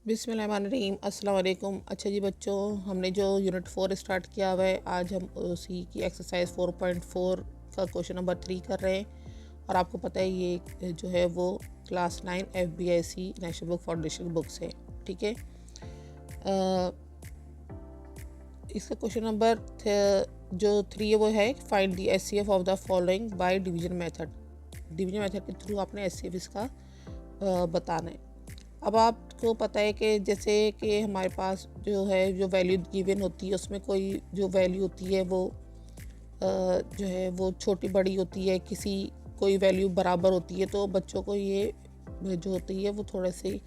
बिस्मिल्लाहिर्रहमानिर्रहीम अस्सलाम वालेकुम। अच्छा जी बच्चों, हमने जो यूनिट 4 स्टार्ट किया हुआ है, आज हम उसी की एक्सरसाइज 4.4 का क्वेश्चन नंबर 3 कर रहे हैं। और आपको पता है ये जो है वो class 9 FBIC national book foundation books है। ठीक है, इसका क्वेश्चन नंबर जो 3 है वो है find the HCF of the following by division method. Division method के थ्रू आपने HCF इसका बताना है। अब आपको पता है कि जैसे कि हमारे पास जो है जो वैल्यू गिवन होती है उसमें कोई जो वैल्यू होती है वो जो है वो छोटी बड़ी होती है, किसी कोई वैल्यू बराबर होती है, तो बच्चों को ये जो होती है वो थोड़े से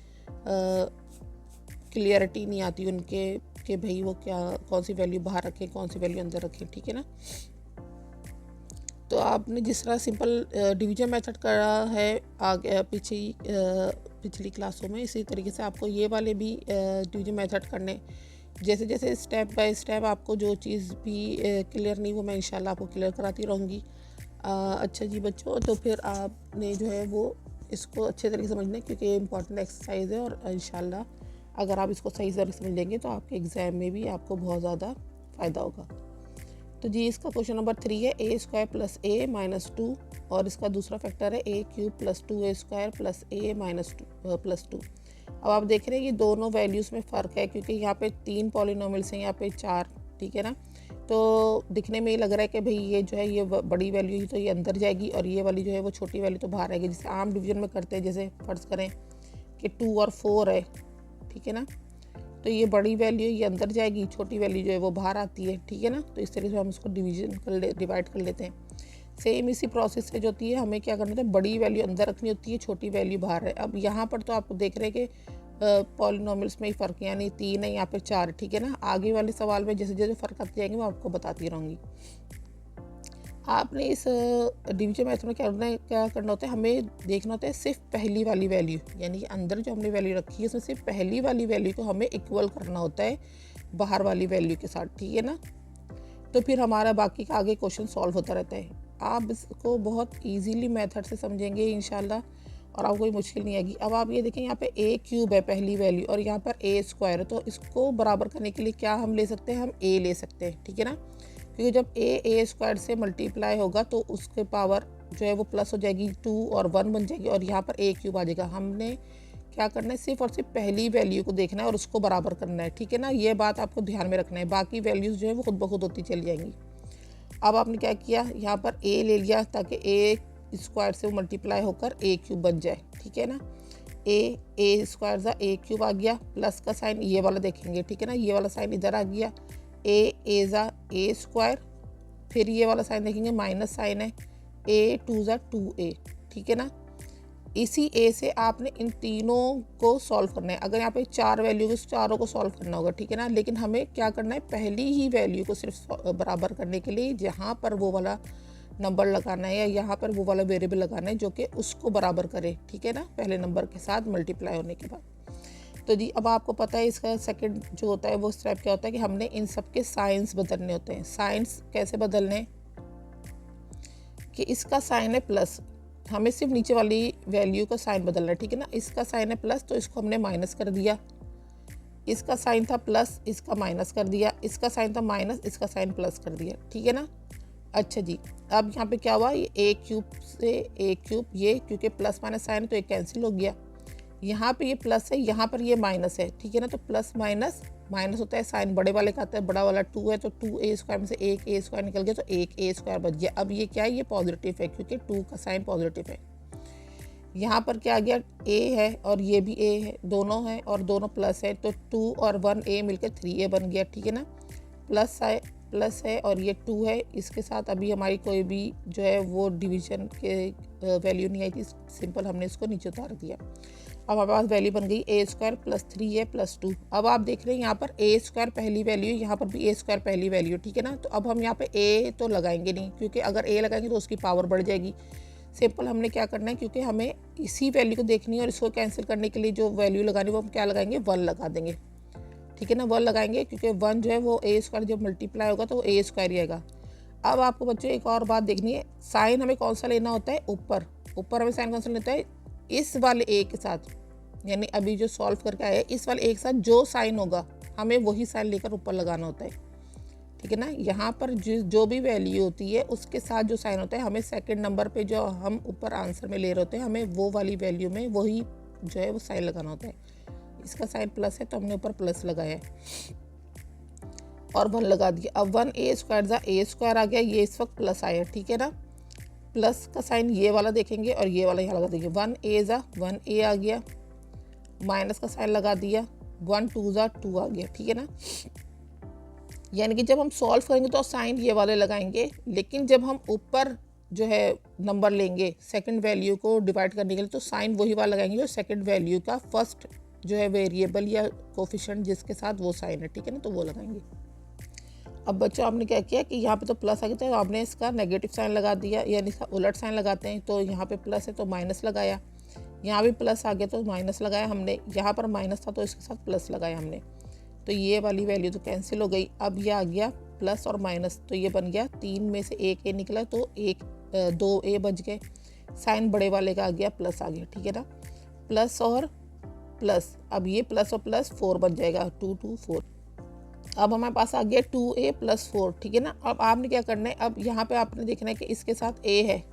क्लियरिटी नहीं आती उनके कि भाई वो क्या कौन सी वैल्यू बाहर रखें कौन सी वैल्यू अंदर रखें। ठीक है ना, तो आपने जिस तरह सिंपल डिवीजन मेथड करा है आगे पिछली क्लासों में, इसी तरीके से आपको ये वाले भी डिवीजन मेथड करने। जैसे जैसे स्टेप बाय स्टेप आपको जो चीज़ भी क्लियर नहीं वो मैं इंशाल्लाह आपको क्लियर कराती रहूँगी। अच्छा जी बच्चों, तो फिर आपने जो है वो इसको अच्छे तरीके से समझना है क्योंकि ये इंपॉर्टेंट एक्सरसाइज है और इंशाल्लाह अगर आप इसको सही तरीके से समझ लेंगे तो आपके एग्ज़ाम में भी आपको बहुत ज़्यादा फ़ायदा होगा। तो जी इसका क्वेश्चन नंबर 3 है A² प्लस A माइनस 2, और इसका दूसरा फैक्टर है A³ plus 2A² plus A minus plus 2। अब आप देख रहे हैं कि दोनों वैल्यूज़ में फ़र्क है क्योंकि यहाँ पे 3 पॉलिनोमियल्स हैं, यहाँ पे 4। ठीक है ना, तो दिखने में ये लग रहा है कि भाई ये जो है ये बड़ी वैल्यू ही तो ये अंदर जाएगी और ये वाली जो है वो छोटी वैल्यू तो बाहर आएगी। जैसे आम डिवीजन में करते हैं, जैसे फ़र्ज़ करें कि 2 और 4 है। ठीक है ना, तो ये बड़ी वैल्यू ये अंदर जाएगी, छोटी वैल्यू जो है वो बाहर आती है। ठीक है ना, तो इस तरीके से हम इसको डिवाइड कर लेते हैं। सेम इसी प्रोसेस से जो होती है हमें क्या करना होता है, बड़ी वैल्यू अंदर रखनी होती है, छोटी वैल्यू बाहर है। अब यहाँ पर तो आप देख रहे हैं कि पॉलिनोमियल्स में ही फ़र्क है, यानी 3 है, यहाँ पे 4। ठीक है ना, आगे वाले सवाल में जैसे जैसे फ़र्क आते जाएंगे मैं आपको बताती रहूँगी। आपने इस डिवीजन मेथड में क्या करना होता है, हमें देखना होता है सिर्फ पहली वाली वैल्यू, यानी कि अंदर जो हमने वैल्यू रखी है उसमें सिर्फ पहली वाली वैल्यू को हमें इक्वल करना होता है बाहर वाली वैल्यू के साथ। ठीक है ना, तो फिर हमारा बाकी का आगे क्वेश्चन सॉल्व होता रहता है। आप इसको बहुत ईजीली मेथड से समझेंगे इंशाल्लाह और आपको कोई मुश्किल नहीं आएगी। अब आप ये देखें, यहाँ पे A³ है पहली वैल्यू और यहाँ पर A² है, तो इसको बराबर करने के लिए क्या हम ले सकते हैं, हम A ले सकते हैं। ठीक है ना, क्योंकि जब A² से मल्टीप्लाई होगा तो उसके पावर जो है वो प्लस हो जाएगी, 2 और 1 बन जाएगी और यहाँ पर A³ आ जाएगा। हमने क्या करना है, सिर्फ और सिर्फ पहली वैल्यू को देखना है और उसको बराबर करना है। ठीक है ना, ये बात आपको ध्यान में रखना है, बाकी वैल्यूज़ जो है वो खुद ब खुद होती चली जाएंगी। अब आपने क्या किया, यहाँ पर A ले लिया ताकि A² से वो मल्टीप्लाई होकर A³ बन जाए। ठीक है ना, A² ज़ा A³ आ गया, प्लस का साइन ये वाला देखेंगे। ठीक है ना, ये वाला साइन इधर आ गया, A ज़ा A², फिर ये वाला साइन देखेंगे माइनस साइन है, A2 ज़ा 2A। ठीक है ना, इसी A से आपने इन तीनों को सॉल्व करना है। अगर यहाँ पे 4 वैल्यू है, चारों को सॉल्व करना होगा। ठीक है ना, लेकिन हमें क्या करना है, पहली ही वैल्यू को सिर्फ बराबर करने के लिए जहाँ पर वो वाला नंबर लगाना है या यहाँ पर वो वाला वेरिएबल लगाना है जो कि उसको बराबर करे। ठीक है ना, पहले नंबर के साथ मल्टीप्लाई होने के बाद। तो जी अब आपको पता है इसका सेकंड जो होता है वो स्टेप क्या होता है कि हमने इन सब के साइंस बदलने होते हैं। साइंस कैसे बदलने, कि इसका साइन है प्लस, हमें सिर्फ नीचे वाली वैल्यू का साइन बदलना है। ठीक है ना, इसका साइन है प्लस तो इसको हमने माइनस कर दिया, इसका साइन था प्लस इसका माइनस कर दिया, इसका साइन था माइनस इसका साइन प्लस कर दिया। ठीक है ना, अच्छा जी अब यहाँ पे क्या हुआ, ये A³ से A³ ये क्योंकि प्लस माइनस साइन तो ये कैंसिल हो गया, यहाँ पे ये प्लस है यहाँ पर ये माइनस है। ठीक है ना, तो प्लस माइनस माइनस होता है, साइन बड़े वाले का आता है, बड़ा वाला 2 है तो 2A² में से एक A² निकल गया तो एक A² बच गया। अब ये क्या है, ये पॉजिटिव है क्योंकि 2 का साइन पॉजिटिव है। यहाँ पर क्या आ गया, A है और ये भी A है, दोनों हैं और दोनों प्लस है तो 2 और 1A मिलकर 3A बन गया। ठीक है ना, प्लस है और ये 2 है, इसके साथ अभी हमारी कोई भी जो है वो डिवीजन के वैल्यू नहीं आई थी, सिंपल हमने इसको नीचे उतार दिया। अब हमारे पास वैल्यू बन गई A² प्लस 3A प्लस 2। अब आप देख रहे हैं यहाँ पर A² पहली वैल्यू, यहाँ पर भी A² पहली वैल्यू। ठीक है ना, तो अब हम यहाँ पे A तो लगाएंगे नहीं क्योंकि अगर A लगाएंगे तो उसकी पावर बढ़ जाएगी। सिंपल हमने क्या करना है, क्योंकि हमें इसी वैल्यू को देखनी है और इसको कैंसिल करने के लिए जो वैल्यू लगानी है वो हम क्या लगाएंगे, 1 लगा देंगे। ठीक है ना, 1 लगाएंगे क्योंकि 1 जो है वो A² जब मल्टीप्लाई होगा तो A² ही आएगा। अब आपको बच्चों एक और बात देखनी है, साइन हमें कौन सा लेना होता है, ऊपर हमें साइन कौन सा लेता है, इस वाले A के साथ। यानी अभी जो सॉल्व करके आया है इस वाले एक साथ जो साइन होगा हमें वही साइन लेकर ऊपर लगाना होता है, ठीक है ना। यहाँ पर जो भी वैल्यू होती है उसके साथ जो साइन होता है हमें सेकंड नंबर पे जो हम ऊपर आंसर में ले रहे होते हैं हमें वो वाली वैल्यू में वही जो है वो साइन लगाना होता है। इसका साइन प्लस है तो हमने ऊपर प्लस लगाया है और 1 लगा दिया। अब 1a² आ गया, ये इस वक्त प्लस आया, ठीक है ना। प्लस का साइन ये वाला देखेंगे और ये वाला यहाँ लगा देंगे। 1a आ गया, माइनस का साइन लगा दिया, 2 आ गया, ठीक है ना। यानी कि जब हम सॉल्व करेंगे तो साइन ये वाले लगाएंगे, लेकिन जब हम ऊपर जो है नंबर लेंगे सेकंड वैल्यू को डिवाइड करने के लिए तो साइन वही वाला लगाएंगे जो सेकंड वैल्यू का फर्स्ट जो है वेरिएबल या कोफिशिएंट जिसके साथ वो साइन है, ठीक है ना, तो वो लगाएंगे। अब बच्चों आपने क्या किया कि यहाँ पे तो प्लस आ गया तो आपने इसका नेगेटिव साइन लगा दिया, यानी इसका उलट साइन लगाते हैं। तो यहाँ पे प्लस है तो माइनस लगाया, यहाँ भी प्लस आ गया तो माइनस लगाया हमने, यहाँ पर माइनस था तो इसके साथ प्लस लगाया हमने। तो ये वाली वैल्यू तो कैंसिल हो गई। अब ये आ गया प्लस और माइनस, तो ये बन गया 3 में से 1 ए निकला तो 2 ए बच गए। साइन बड़े वाले का आ गया प्लस आ गया, ठीक है ना। प्लस और प्लस, अब ये प्लस और प्लस 4 बन जाएगा, 2 2 4। अब हमारे पास आ गया 2a + 4, ठीक है ना। अब आपने क्या करना है, अब यहाँ पे आपने देखना है कि इसके साथ a है,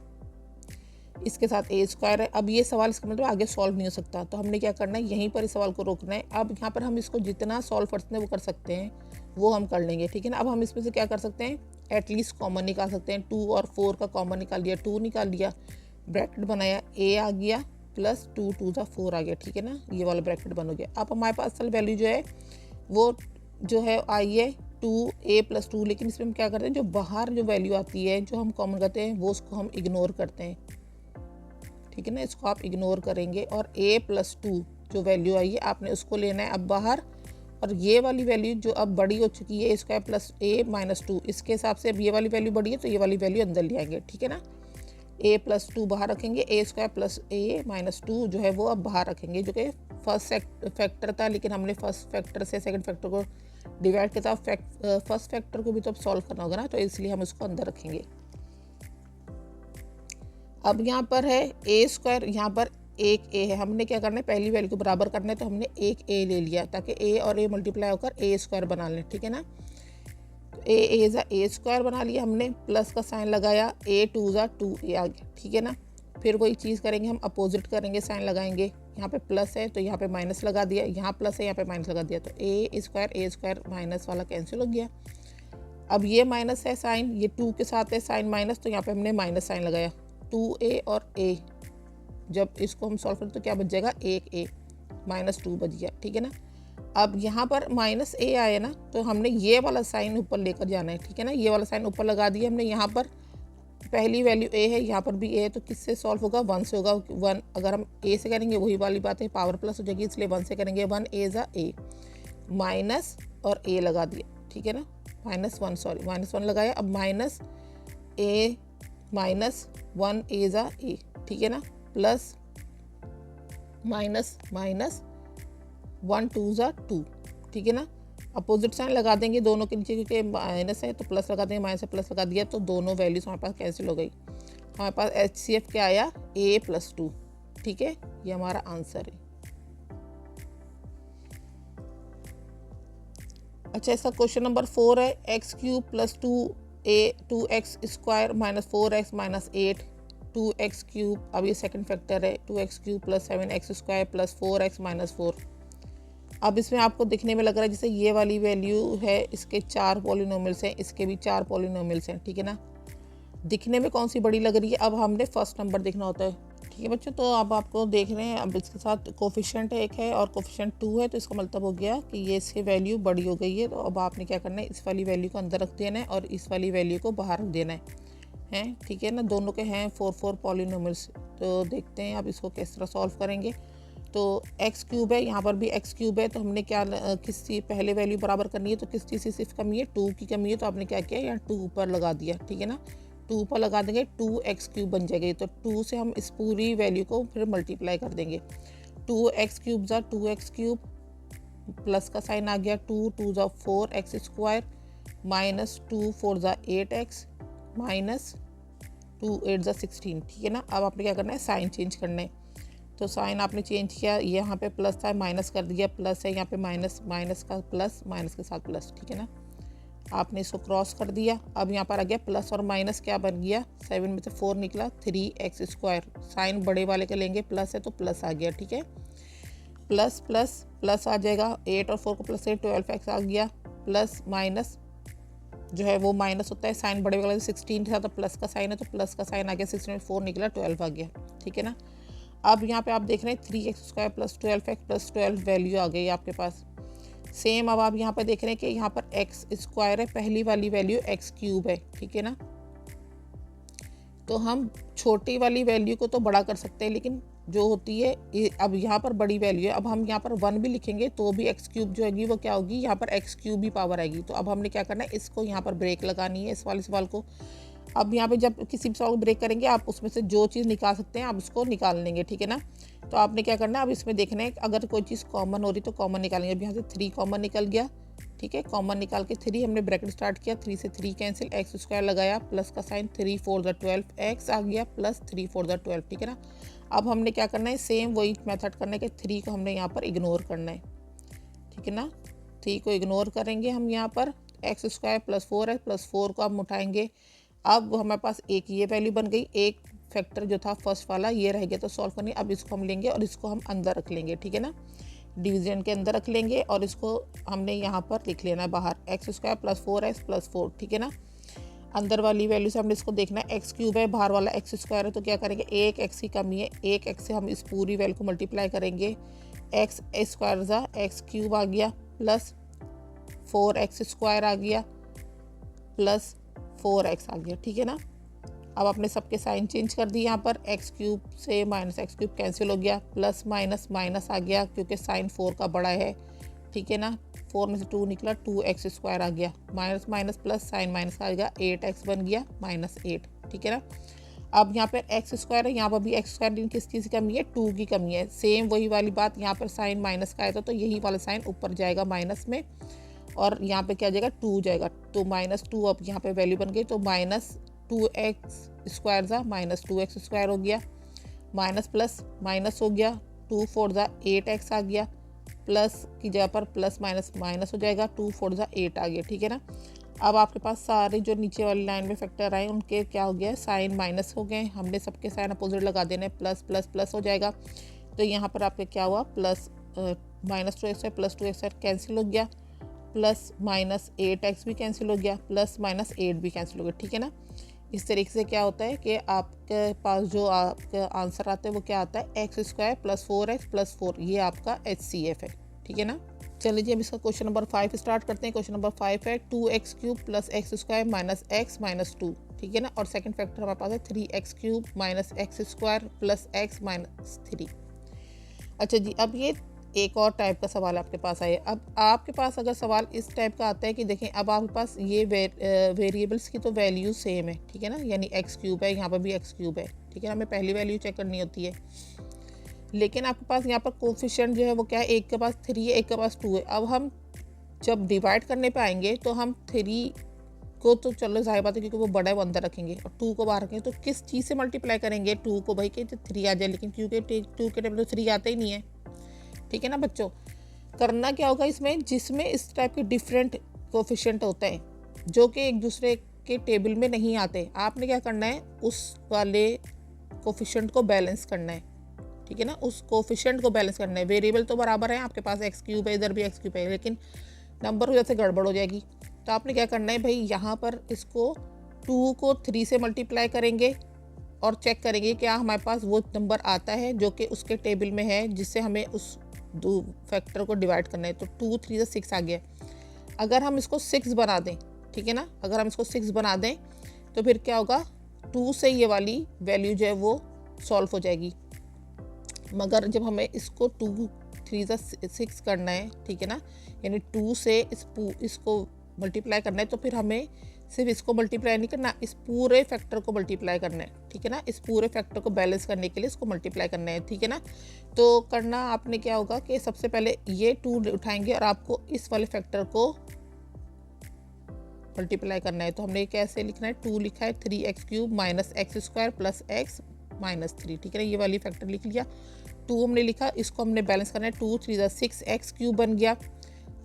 इसके साथ a² है। अब ये सवाल इसका मतलब आगे सॉल्व नहीं हो सकता, तो हमने क्या करना है यहीं पर इस सवाल को रोकना है। अब यहाँ पर हम इसको जितना सॉल्व कर सकते हैं वो कर सकते हैं, वो हम कर लेंगे, ठीक है ना। अब हम इसमें से क्या कर सकते हैं, एटलीस्ट कॉमन निकाल सकते हैं। 2 और 4 का कॉमन निकाल लिया, 2 निकाल लिया, ब्रैकेट बनाया, a आ गया प्लस 2 2 4 आ गया, ठीक है ना। ये वाला ब्रैकेट बन हो गया। अब हमारे पास असल वैल्यू जो है वो जो है आई है 2a + 2, लेकिन इसमें हम क्या करते हैं जो बाहर जो वैल्यू आती है जो हम कॉमन करते हैं वो उसको हम इग्नोर करते हैं, ठीक है ना। इसको आप इग्नोर करेंगे और a + 2 जो वैल्यू आई है आपने उसको लेना है अब बाहर। और ये वाली वैल्यू जो अब बड़ी हो चुकी है a² + a - 2, इसके हिसाब से अब ये वाली वैल्यू बड़ी है तो ये वाली वैल्यू अंदर ले आएंगे, ठीक है ना। a + 2 बाहर रखेंगे, a² + a - 2 जो है वो अब बाहर रखेंगे, जो कि फर्स्ट फैक्टर था, लेकिन हमने फर्स्ट फैक्टर से सेकंड फैक्टर को डिवाइड किया था। फर्स्ट फैक्टर को भी तो अब सॉल्व करना होगा ना, तो इसलिए हम उसको अंदर रखेंगे। अब यहाँ पर है a², यहाँ पर 1a है। हमने क्या करना है पहली वैल्यू को बराबर करना है, तो हमने 1a ले लिया ताकि a और a मल्टीप्लाई होकर a² बना लें, ठीक है ना। तो a² बना लिया हमने, प्लस का साइन लगाया, a 2 2a आ गया, ठीक है ना। फिर वही चीज़ करेंगे हम, अपोजिट करेंगे, साइन लगाएंगे। यहाँ पे प्लस है तो यहाँ पे माइनस लगा दिया, यहाँ प्लस है यहाँ पे माइनस लगा दिया, तो a² माइनस वाला कैंसिल हो गया। अब ये माइनस है साइन, ये 2 के साथ है साइन माइनस, तो यहाँ पे हमने माइनस साइन लगाया। 2a और a जब इसको हम सॉल्व करें तो क्या बच जाएगा, 1a - 2 बच गया, ठीक है ना। अब यहाँ पर -a आया ना, तो हमने ये वाला साइन ऊपर लेकर जाना है, ठीक है ना। ये वाला साइन ऊपर लगा दिया हमने। यहाँ पर पहली वैल्यू a है, यहाँ पर भी a है, तो किससे सॉल्व होगा, 1 से होगा। 1 अगर हम a से करेंगे वही वाली बात है, पावर प्लस हो जाएगी, इसलिए 1 से करेंगे। 1a a माइनस और a लगा दिया, ठीक है ना। -1 लगाया। अब -a -1a a, ठीक है ना, प्लस माइनस 1 2 2, ठीक है ना। अपोजिट साइन लगा देंगे दोनों के नीचे, क्योंकि माइनस है तो प्लस लगा देंगे, माइनस से प्लस लगा दिया तो दोनों वैल्यूज हमारे पास कैंसिल हो गई। हमारे पास HCF क्या आया, a + 2, ठीक है, ये हमारा आंसर है। अच्छा, इसका क्वेश्चन नंबर 4 है, x³ + 2x² - 4x - 8 2x³। अब ये सेकंड फैक्टर है, 2x³ + 7x² + 4x - 4। अब इसमें आपको दिखने में लग रहा है जैसे ये वाली वैल्यू है, इसके 4 पॉलिनोमियल्स हैं, इसके भी 4 पॉलिनोमियल्स हैं, ठीक है ना। दिखने में कौन सी बड़ी लग रही है, अब हमने फर्स्ट नंबर देखना होता है, ठीक है बच्चों। तो अब आपको देख रहे हैं, अब इसके साथ कोफिशिएंट एक है और कोफिशिएंट 2 है, तो इसका मतलब हो गया कि ये इसकी वैल्यू बड़ी हो गई है। तो अब आपने क्या करना है, इस वाली वैल्यू को अंदर रख देना है और इस वाली वैल्यू को बाहर रख देना है, ठीक है ना। दोनों के हैं 4 पॉलिनोमियल्स, तो देखते हैं अब इसको किस तरह सॉल्व करेंगे। तो x³ है, यहाँ पर भी x³ है, तो हमने क्या किस चीज़ पहले वैल्यू बराबर करनी है, तो किस चीज़ की सिर्फ कमी है, 2 की कमी है, तो आपने क्या किया, यहाँ 2 ऊपर लगा दिया, ठीक है ना। 2 ऊपर लगा देंगे, 2x³ बन जाएगी। तो 2 से हम इस पूरी वैल्यू को फिर मल्टीप्लाई कर देंगे। 2x³ = 2x³ प्लस का साइन आ गया, 2 2 = 4x² -2 4 = 8x -2 8 = 16, ठीक है ना। अब आपने क्या करना है, साइन चेंज करना है। तो साइन आपने चेंज किया, यहाँ पे प्लस था माइनस कर दिया, प्लस है यहाँ पे माइनस, माइनस का प्लस, माइनस के साथ प्लस, ठीक है ना। आपने इसको क्रॉस कर दिया। अब यहाँ पर आ गया प्लस और माइनस क्या बन गया, 7 में से 4 निकला, 3x²। साइन बड़े वाले के लेंगे, प्लस है तो प्लस आ गया, ठीक है। प्लस प्लस प्लस आ जाएगा, 8 और 4 को प्लस से 12x आ गया, प्लस माइनस जो है वो माइनस होता है, साइन बड़े वाले 16 था तो प्लस का साइन है तो प्लस का साइन आ गया, 16 में 4 निकला, 12 आ गया, ठीक है ना। अब यहाँ पे आप देख रहे हैं 3x² plus 12x plus 12 value आ गई आपके पास। सेम अब आप यहाँ पर देख रहे हैं कि यहाँ पर x² है, पहली वाली वैल्यू x³ है, ठीक है ना। तो हम छोटी वाली वैल्यू को तो बड़ा कर सकते हैं, लेकिन जो होती है अब यहाँ पर बड़ी वैल्यू है, अब हम यहाँ पर 1 भी लिखेंगे तो भी x³ जो होगी वो क्या होगी, यहाँ पर x³ भी पावर आएगी। तो अब हमने क्या करना है, इसको यहाँ पर ब्रेक लगानी है, इस वाले सवाल को। अब यहाँ पे जब किसी भी सवाल को ब्रेक करेंगे आप उसमें से जो चीज़ निकाल सकते हैं आप उसको निकाल लेंगे, ठीक है ना। तो आपने क्या करना है, अब इसमें देखना है अगर कोई चीज़ कॉमन हो रही तो कॉमन निकालेंगे। अब यहाँ से 3 कॉमन निकल गया, ठीक है। कॉमन निकाल के 3 हमने ब्रैकेट स्टार्ट किया, 3 से 3 कैंसिल, x² लगाया, प्लस का साइन, 3 4 12, x आ गया प्लस 3 4 12, ठीक है ना। अब हमने क्या करना है, सेम वही मेथड करना है कि 3 को हमने यहाँ पर इग्नोर करना है, ठीक है ना। 3 को इग्नोर करेंगे हम यहाँ पर, x² प्लस 4 है, प्लस 4 को हम उठाएंगे। अब हमारे पास एक ये वैल्यू बन गई, एक फैक्टर जो था फर्स्ट वाला ये रह गया तो सॉल्व करनी। अब इसको हम लेंगे और इसको हम अंदर रख लेंगे, ठीक है ना, डिवीजन के अंदर रख लेंगे और इसको हमने यहाँ पर लिख लेना है बाहर, x² प्लस 4x प्लस 4, ठीक है ना। अंदर वाली वैल्यू से हमने इसको देखना है, x³ है, बाहर वाला x² है, तो क्या करेंगे, एक x की कमी है, एक x से हम इस पूरी वैल्यू को मल्टीप्लाई करेंगे, x² ज़ा x³ आ गया प्लस 4x² आ गया प्लस 4x आ गया, ठीक है ना। अब आपने सबके साइन चेंज कर दिए, यहाँ पर x³ से माइनस x³ कैंसिल हो गया, प्लस माइनस माइनस आ गया क्योंकि साइन 4 का बड़ा है, ठीक है ना। 4 में से 2 निकला, 2x² आ गया, minus minus plus sign minus का आ गया, 8x बन गया -8, ठीक है ना। अब यहाँ पर x² है, यहाँ पर भी x², किस चीज़ की कमी है, 2 की कमी है। सेम वही वाली बात, यहाँ पर साइन माइनस का आया था तो यही वाला साइन ऊपर जाएगा माइनस में और यहाँ पे क्या जाएगा, 2 जाएगा, तो -2 अब यहाँ पे वैल्यू बन गई, तो -2x² ज़ा -2x² हो गया, माइनस प्लस माइनस हो गया, 2 4 ज़ा 8x आ गया, प्लस की जगह पर प्लस माइनस माइनस हो जाएगा, 2 4 ज़ा 8 आ गया, ठीक है ना। अब आपके पास सारे जो नीचे वाली लाइन में फैक्टर आए उनके क्या हो गया, साइन माइनस हो गए, हमने सबके साइन अपोजिट लगा देने, प्लस प्लस प्लस हो जाएगा। तो यहाँ पर आपके क्या हुआ, plus -2x plus 2x cancel हो गया, प्लस -8x भी कैंसिल हो गया, प्लस -8 भी कैंसिल हो गया, ठीक है ना। इस तरीके से क्या होता है कि आपके पास जो आपका आंसर आता है वो क्या आता है, x² प्लस 4x प्लस 4, ये आपका HCF है, ठीक है ना। चलिए जी अब इसका क्वेश्चन नंबर 5 स्टार्ट करते हैं। क्वेश्चन नंबर 5 है 2x³ plus x² minus x minus 2, ठीक है ना। और सेकंड फैक्टर हमारे पास है 3x³ minus x² plus x minus 3। अच्छा जी, अब ये एक और टाइप का सवाल आपके पास आया। अब आपके पास अगर सवाल इस टाइप का आता है कि देखें अब आपके पास ये वेरिएबल्स की तो वैल्यू सेम है, ठीक है ना, यानी x³ है, यहाँ पर भी x³ है, ठीक है, हमें पहली वैल्यू चेक करनी होती है। लेकिन आपके पास यहाँ पर कोफिशिएंट जो है वो क्या है, एक के पास 3 है, एक के पास 2 है। अब हम जब डिवाइड करने पे आएंगे तो हम 3 को तो चलो जाहिर बात है क्योंकि वो बड़ा है वो अंदर रखेंगे और 2 को बाहर रखेंगे, तो किस चीज़ से मल्टीप्लाई करेंगे 2 को, भाई कि 3 आ जाए, लेकिन क्योंकि 2 के टेबल तो 3 आता ही नहीं है, ठीक है ना बच्चों। करना क्या होगा इसमें, जिसमें इस टाइप के डिफरेंट कोफिशिएंट होते हैं जो कि एक दूसरे के टेबल में नहीं आते, आपने क्या करना है, उस वाले कोफिशिएंट को बैलेंस करना है, ठीक है ना, उस कोफिशिएंट को बैलेंस करना है। वेरिएबल तो बराबर है, आपके पास x³ है, इधर भी x³ है, लेकिन नंबर की वजह से गड़बड़ हो जाएगी। तो आपने क्या करना है भाई, यहाँ पर इसको 2 को 3 से मल्टीप्लाई करेंगे और चेक करेंगे क्या हमारे पास वो नंबर आता है जो कि उसके टेबल में है जिससे हमें उस 2 फैक्टर को डिवाइड करना है। तो 2 3 से 6 आ गया। अगर हम इसको 6 बना दें, ठीक है ना, अगर हम इसको 6 बना दें तो फिर क्या होगा, 2 से ये वाली वैल्यू जो है वो सॉल्व हो जाएगी। मगर जब हमें इसको 2 3 से 6 करना है, ठीक है ना, यानी 2 से इसको मल्टीप्लाई करना है, तो फिर हमें सिर्फ इसको मल्टीप्लाई नहीं करना, इस पूरे फैक्टर को मल्टीप्लाई करना है, ठीक है ना, इस पूरे फैक्टर को बैलेंस करने के लिए इसको मल्टीप्लाई करना है, ठीक है ना। तो करना आपने क्या होगा कि सबसे पहले ये 2 उठाएंगे और आपको इस वाले फैक्टर को मल्टीप्लाई करना है। तो हमने कैसे लिखना है, 2 लिखा है, 3x³ minus x² plus x -3, ठीक है ना। ये वाली फैक्टर लिख लिया। 2 हमने लिखा, इसको हमने बैलेंस करना है। 2 3 ज़ा 6x क्यूब बन गया,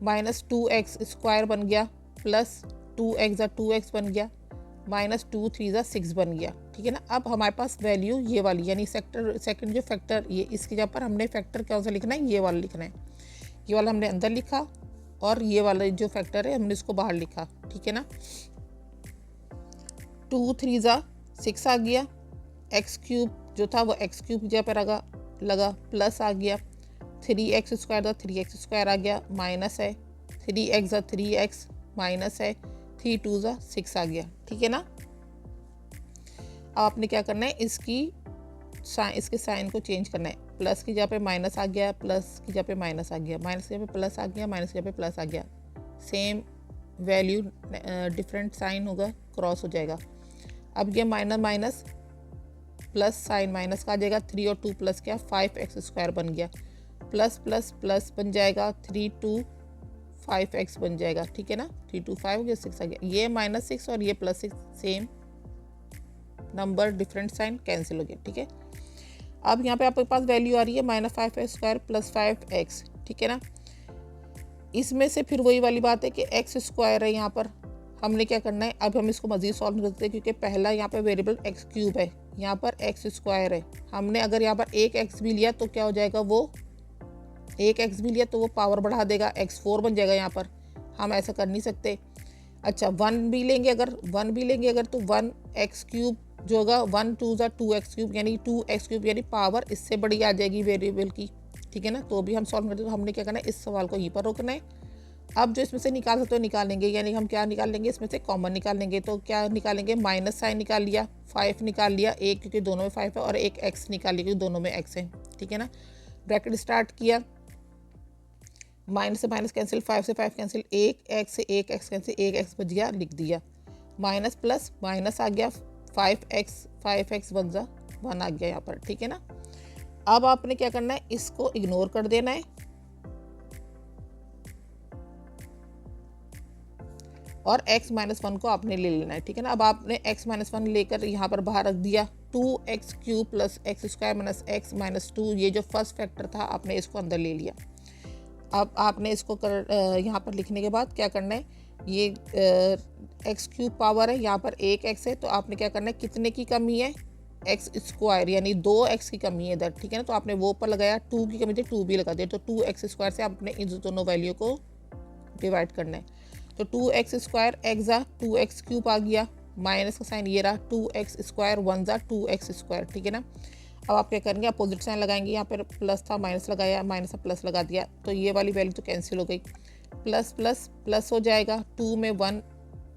-2x स्क्वायर बन गया, प्लस 2x ज़ा 2x बन गया, -2 3 ज़ा 6 बन गया, ठीक है ना। अब हमारे पास वैल्यू ये वाली, यानी सेकंड जो फैक्टर, ये इसके जगह पर हमने फैक्टर कौन सा लिखना है, ये वाला लिखना है। ये वाला हमने अंदर लिखा और ये वाला जो फैक्टर है हमने इसको बाहर लिखा, ठीक है ना। 2 3 ज़ा 6 आ गया, एक्स क्यूब जो था वो एक्स क्यूब की जगह पर लगा, प्लस आ गया, 3x स्क्वायर था 3x स्क्वायर आ गया, माइनस है 3x ज़ा 3x, माइनस है 3 2 ज़ा 6 आ गया, ठीक है ना। अब आपने क्या करना है, इसके साइन को चेंज करना है। प्लस की जगह पे माइनस आ गया, प्लस की जगह पे माइनस आ गया, माइनस की जगह पे प्लस आ गया, माइनस की जगह पे प्लस आ गया, सेम वैल्यू डिफरेंट साइन होगा, क्रॉस हो जाएगा। अब ये minus minus plus sign minus का आ जाएगा, 3 और 2 प्लस क्या 5x स्क्वायर बन गया, प्लस प्लस प्लस बन जाएगा 3 2 5x बन जाएगा, ठीक है ना। 3 2 5 हो गया, 6 आ गया, ये -6 और ये +6 same number different sign cancel हो गया, ठीक है। अब यहाँ पे आपके पास वैल्यू आ रही है -5x स्क्वायर प्लस 5x, ठीक है ना। इसमें से फिर वही वाली बात है कि x स्क्वायर है, यहाँ पर हमने क्या करना है, अब हम इसको मज़ीद सॉल्व करते हैं क्योंकि पहला यहाँ पर वेरिएबल x क्यूब है, यहाँ पर x स्क्वायर है। हमने अगर यहाँ पर एक x भी लिया तो क्या हो जाएगा, वो एक x भी लिया तो वो पावर बढ़ा देगा, x4 बन जाएगा। यहाँ पर हम ऐसा कर नहीं सकते। अच्छा 1 भी लेंगे अगर तो 1x क्यूब जो होगा 1 2 ज़ा 2x क्यूब, यानी 2x क्यूब, यानी पावर इससे बड़ी आ जाएगी वेरिएबल की, ठीक है ना। तो भी हम सॉल्व करते तो हमने क्या करना है, इस सवाल को यहीं पर रोकना है। अब जो इसमें से निकाल सकते हो निकालेंगे, यानी हम क्या निकाल लेंगे, इसमें से कॉमन निकाल लेंगे। तो क्या निकालेंगे, माइनस साइन निकाल लिया, 5 निकाल लिया, एक क्योंकि दोनों में 5 है, और एक x निकाल लिया क्योंकि दोनों में x है, ठीक है ना। ब्रैकेट स्टार्ट किया, माइनस से माइनस कैंसिल, 5 से 5 कैंसिल, एक x से एक x कैंसिल, एक x बच गया, लिख दिया। माइनस प्लस माइनस आ गया, 5x 1 ज़ा 1 आ गया यहाँ पर, ठीक है ना। अब आपने क्या करना है, इसको इग्नोर कर देना है और x-1 को आपने ले लेना है, ठीक है ना। अब आपने x-1 लेकर यहाँ पर बाहर रख दिया, 2x cube plus x square minus x minus 2, ये जो फर्स्ट फैक्टर था आपने इसको अंदर ले लिया। अब आपने इसको यहाँ पर लिखने के बाद क्या करना है, ये x क्यूब पावर है, यहाँ पर एक x है, तो आपने क्या करना है, कितने की कमी है, x स्क्वायर, यानी 2x की कमी है इधर, ठीक है ना। तो आपने वो पर लगाया, 2 की कमी थी 2 भी लगा दिया, तो 2x स्क्वायर से आपने इन दोनों वैल्यू को डिवाइड करना है। तो 2x स्क्वायर x ज़ा 2x क्यूब आ गया, माइनस का साइन ये रहा, 2x स्क्वायर 1 ज़ा 2x स्क्वायर, ठीक है ना। अब आप क्या करेंगे, अपोजिट साइन लगाएंगे, यहाँ पर प्लस था माइनस लगाया, माइनस से प्लस लगा दिया, तो ये वाली वैल्यू तो कैंसिल हो गई, प्लस प्लस प्लस हो जाएगा, 2 में 1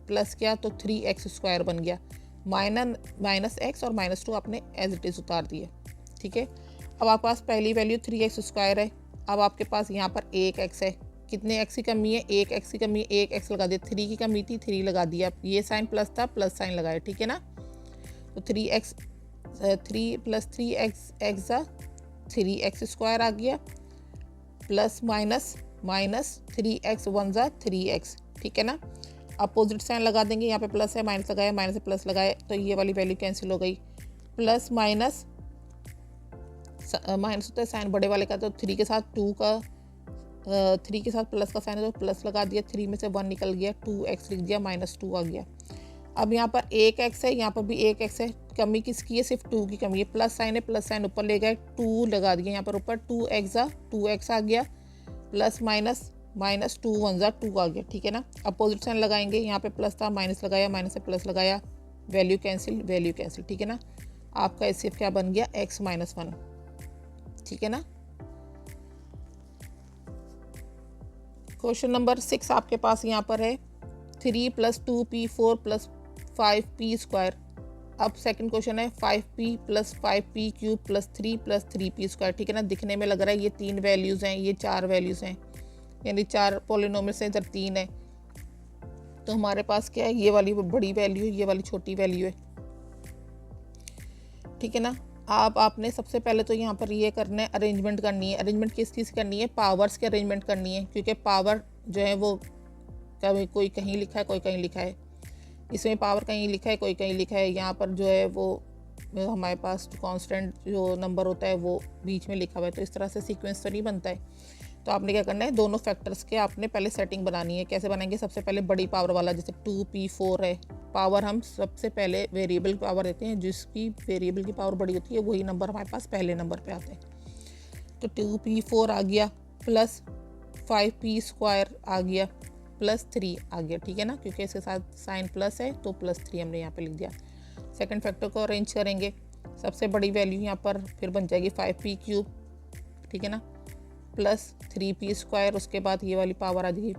प्लस किया तो 3x स्क्वायर बन गया, माइनस x और -2 आपने एज इट इज़ उतार दिए, ठीक है। अब आपके पास पहली वैल्यू 3x स्क्वायर है, अब आपके पास यहाँ पर एक x है, कितने x की कमी है, एक x की कमी है, एक x लगा दिया, 3 की कमी थी 3 लगा दिया, ये साइन प्लस था प्लस साइन लगाया, ठीक है ना। तो 3 प्लस 3x ज़ा 3x स्क्वायर आ गया, प्लस माइनस माइनस 3x 1 ज़ा 3x, ठीक है ना। अपोजिट साइन लगा देंगे, यहाँ पे प्लस है माइनस लगाया, माइनस से प्लस लगाए, तो ये वाली वैल्यू कैंसिल हो गई। प्लस माइनस माइनस होता है साइन बड़े वाले का, तो 3 के साथ 2 का 3 के साथ प्लस का साइन है तो प्लस लगा दिया, 3 में से 1 निकल गया, 2x लिख दिया, -2 आ गया। अब यहाँ पर एक x है, यहाँ पर भी एक x है, कमी किसकी है, सिर्फ 2 की कमी है, प्लस साइन है, प्लस साइन ऊपर ले गए, 2 लगा दिया यहाँ पर ऊपर, 2x ज़ा 2x आ गया, प्लस माइनस -2 1 ज़ा 2 आ गया, ठीक है ना। अपोजिट साइन लगाएंगे, यहाँ पे प्लस था माइनस लगाया, माइनस से प्लस लगाया, वैल्यू कैंसिल, ठीक है ना। आपका एचसीएफ क्या बन गया, x-1, ठीक है ना। क्वेश्चन नंबर 6 आपके पास यहाँ पर है, 3 + 2p 4 + 5p स्क्वायर। अब सेकंड क्वेश्चन है 5p + 5p cube + 3 + 3p square, ठीक है ना। दिखने में लग रहा है ये 3 वैल्यूज़ हैं, ये 4 वैल्यूज़ हैं, यानी 4 पॉलिनोमियल्स हैं, इधर 3 है, तो हमारे पास क्या है, ये वाली बड़ी वैल्यू है, ये वाली छोटी वैल्यू है, ठीक है ना। आपने सबसे पहले तो यहाँ पर ये करना है, अरेंजमेंट करनी है। अरेंजमेंट किस चीज़ करनी है, पावर्स की अरेंजमेंट करनी है, क्योंकि पावर जो है वो कभी कोई कहीं लिखा है, कोई कहीं लिखा है, इसमें पावर कहीं लिखा है, कोई कहीं लिखा है, यहाँ पर जो है वो हमारे पास कांस्टेंट जो नंबर होता है वो बीच में लिखा हुआ है, तो इस तरह से सीक्वेंस तो नहीं बनता है। तो आपने क्या करना है, दोनों फैक्टर्स के आपने पहले सेटिंग बनानी है। कैसे बनाएंगे, सबसे पहले बड़ी पावर वाला, जैसे 2p4 है, पावर हम सबसे पहले वेरिएबल पावर देते हैं, जिसकी वेरिएबल की पावर बड़ी होती है वही नंबर हमारे पास पहले नंबर पे आते हैं। तो 2p4 आ गया प्लस 5p² आ गया प्लस 3 आ गया, ठीक है ना, क्योंकि इसके साथ साइन प्लस है तो प्लस 3 हमने यहाँ पे लिख दिया। सेकंड फैक्टर को अरेंज करेंगे, सबसे बड़ी वैल्यू यहाँ पर फिर बन जाएगी 5p³, ठीक है ना, प्लस 3p², उसके बाद ये वाली पावर आ जाएगी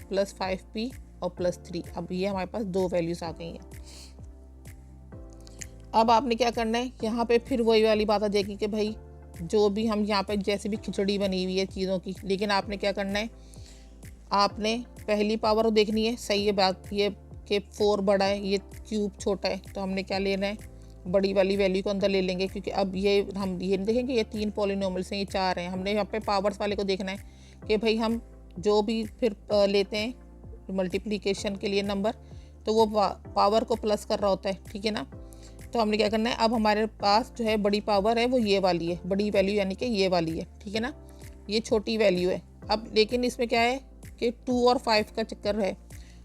प्लस 5p और प्लस 3। अब ये हमारे पास दो वैल्यूज़ आ गई हैं। अब आपने क्या करना है, यहाँ पे फिर वही वाली बात आ जाएगी कि भाई जो भी हम यहाँ पे जैसे भी खिचड़ी बनी हुई है चीज़ों की, लेकिन आपने क्या करना है, आपने पहली पावर देखनी है। सही है बात ये कि 4 बड़ा है, ये क्यूब छोटा है, तो हमने क्या लेना है, बड़ी वाली वैल्यू को अंदर ले लेंगे, क्योंकि अब ये हम ये नहीं देखेंगे ये 3 पॉलिनोमियल्स हैं, ये 4 हैं। हमने यहाँ पे पावर्स वाले को देखना है कि भाई हम जो भी फिर लेते हैं मल्टीप्लिकेशन के लिए नंबर, तो वो पावर को प्लस कर रहा होता है, ठीक है ना। तो हमने क्या करना है, अब हमारे पास जो है बड़ी पावर है वो ये वाली है, बड़ी वैल्यू यानी कि ये वाली है, ठीक है ना, ये छोटी वैल्यू है। अब लेकिन इसमें क्या है कि 2 और 5 का चक्कर है।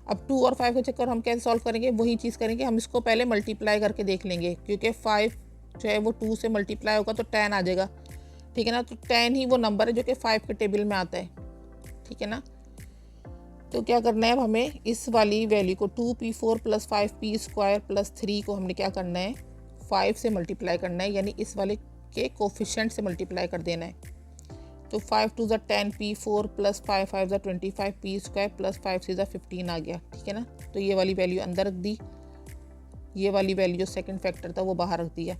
अब 2 और 5 का चक्कर हम कैसे सॉल्व करेंगे, वही चीज़ करेंगे, हम इसको पहले मल्टीप्लाई करके देख लेंगे, क्योंकि 5 जो है वो 2 से मल्टीप्लाई होगा तो 10 आ जाएगा, ठीक है ना। तो 10 ही वो नंबर है जो कि 5 के टेबल में आता है, ठीक है ना। तो क्या करना है, अब हमें इस वाली वैल्यू को 2p4 प्लस 5p² प्लस 3 को हमने क्या करना है, 5 से मल्टीप्लाई करना है, यानी इस वाले के कोफिशिएंट से मल्टीप्लाई कर देना है। तो 5 2 ज़ा 10p4 प्लस 5 5 ज़ा 25p² प्लस 5 6 ज़ा 15 आ गया, ठीक है ना। तो ये वाली वैल्यू अंदर रख दी, ये वाली वैल्यू जो सेकंड फैक्टर था वो बाहर रख दिया।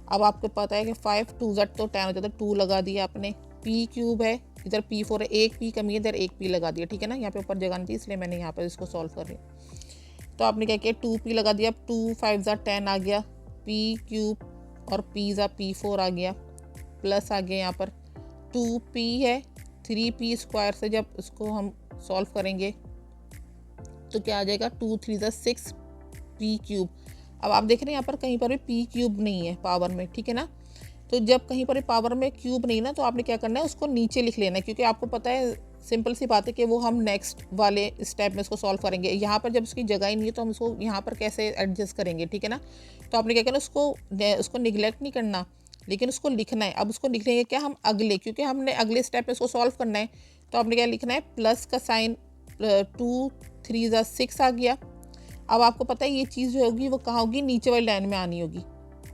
अब आपको पता है कि 5 2 ज़ा तो 10 हो जाता है, 2 लगा दिया आपने, p³ है, इधर p4 है, एक p कमी है, इधर एक p लगा दिया, ठीक है ना। यहाँ पे ऊपर जगह नहीं थी इसलिए मैंने यहाँ पर इसको सॉल्व कर लिया। तो आपने क्या किया, 2p लगा दिया, 2 5 ज़ा 10 आ गया, p³ और p ज़ा p4 आ गया, प्लस आ गया यहाँ पर 2p है, 3p² से जब इसको हम सॉल्व करेंगे तो क्या आ जाएगा, 2 3 ज़ा 6p³। अब आप देख रहे हैं यहाँ पर कहीं पर भी p³ नहीं है पावर में, ठीक है ना। तो जब कहीं पर पावर में क्यूब नहीं ना, तो आपने क्या करना है, उसको नीचे लिख लेना है, क्योंकि आपको पता है सिंपल सी बात है कि वो हम नेक्स्ट वाले स्टेप में इसको सॉल्व करेंगे। यहाँ पर जब उसकी जगह ही नहीं है तो हम उसको यहाँ पर कैसे एडजस्ट करेंगे, ठीक है ना। तो आपने क्या करना, उसको निगलेक्ट नहीं करना, लेकिन उसको लिखना है। अब उसको लिख लेंगे क्या हम अगले, क्योंकि हमने अगले स्टेप में इसको सॉल्व करना है। तो आपने क्या लिखना है, प्लस का साइन 2 3 ज़ा 6 आ गया। अब आपको पता है ये चीज़ जो होगी वो कहाँ होगी, नीचे वाली लाइन में आनी होगी,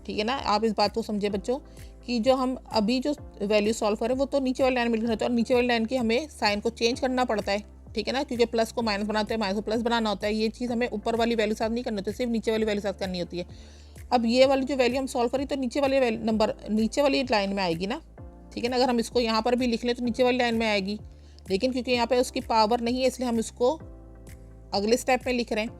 ठीक है ना। आप इस बात को समझे बच्चों कि जो हम अभी जो वैल्यू सॉल्व करें वो तो नीचे वाली लाइन में लिखना होता है, और नीचे वाली लाइन की हमें साइन को चेंज करना पड़ता है, ठीक है ना, क्योंकि प्लस को माइनस बनाते हैं, माइनस को प्लस बनाना होता है। ये चीज़ हमें ऊपर वाली वैल्यू साथ नहीं करनी होती, सिर्फ नीचे वाली वैल्यू साथ करनी होती है। अब ये वाली जो वैल्यू हम सॉल्व करी तो नीचे वाले नंबर नीचे वाली लाइन में आएगी ना, ठीक है ना। अगर हम इसको यहाँ पर भी लिख लें तो नीचे वाली लाइन में आएगी, लेकिन क्योंकि यहाँ पे उसकी पावर नहीं है इसलिए हम इसको अगले स्टेप में लिख रहे हैं,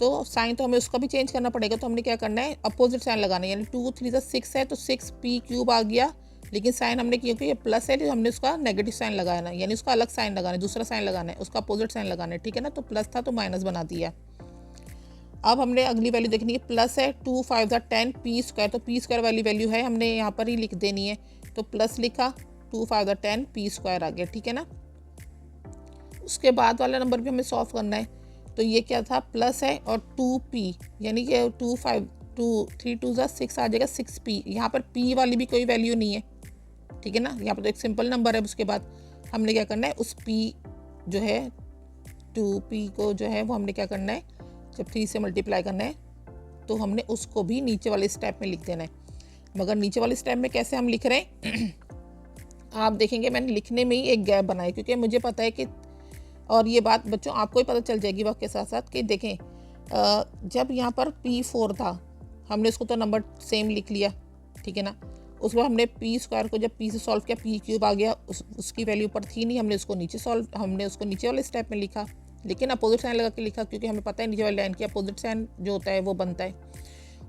तो साइन तो हमें उसका भी चेंज करना पड़ेगा। तो हमने क्या करना है, अपोजिट साइन लगाना है, यानी 2 3 ज़ा 6 है तो 6p³ आ गया, लेकिन साइन हमने क्योंकि ये प्लस है तो हमने उसका नेगेटिव साइन लगाना है, यानी उसका अलग साइन लगाना है, दूसरा साइन लगाना है, उसका अपोजिट साइन लगाना है, ठीक है ना। तो प्लस था तो माइनस बना दिया। अब हमने अगली वैल्यू देखनी है, प्लस है 2 5 ज़ा 10p², तो p² वाली वैल्यू है हमने यहाँ पर ही लिख देनी है, तो प्लस लिखा, 2 5 ज़ा 10p² आ गया, ठीक है ना। उसके बाद वाला नंबर भी हमें सॉल्व करना है, तो ये क्या था, प्लस है और 2p, यानी कि 2 5 2 3 2 ज़ा 6 आ जाएगा 6p। यहाँ पर p वाली भी कोई वैल्यू नहीं है, ठीक है ना, यहाँ पर तो एक सिंपल नंबर है। उसके बाद हमने क्या करना है, उस p जो है 2p को जो है वो हमने क्या करना है, जब 3 से मल्टीप्लाई करना है तो हमने उसको भी नीचे वाले स्टेप में लिख देना है। मगर नीचे वाले स्टेप में कैसे हम लिख रहे हैं आप देखेंगे मैंने लिखने में ही एक गैप बनाया, क्योंकि मुझे पता है कि, और ये बात बच्चों आपको ही पता चल जाएगी वक्त के साथ साथ, कि देखें जब यहाँ पर p4 था हमने उसको तो नंबर सेम लिख लिया, ठीक है ना। उसके बाद हमने p² को जब p से सॉल्व किया, p³ आ गया, उसकी वैल्यू ऊपर थी नहीं, हमने उसको नीचे वाले स्टेप में लिखा, लेकिन अपोजिट साइन लगा के लिखा, क्योंकि हमें पता है नीचे वाली लाइन की अपोजिट साइन जो होता है वो बनता है।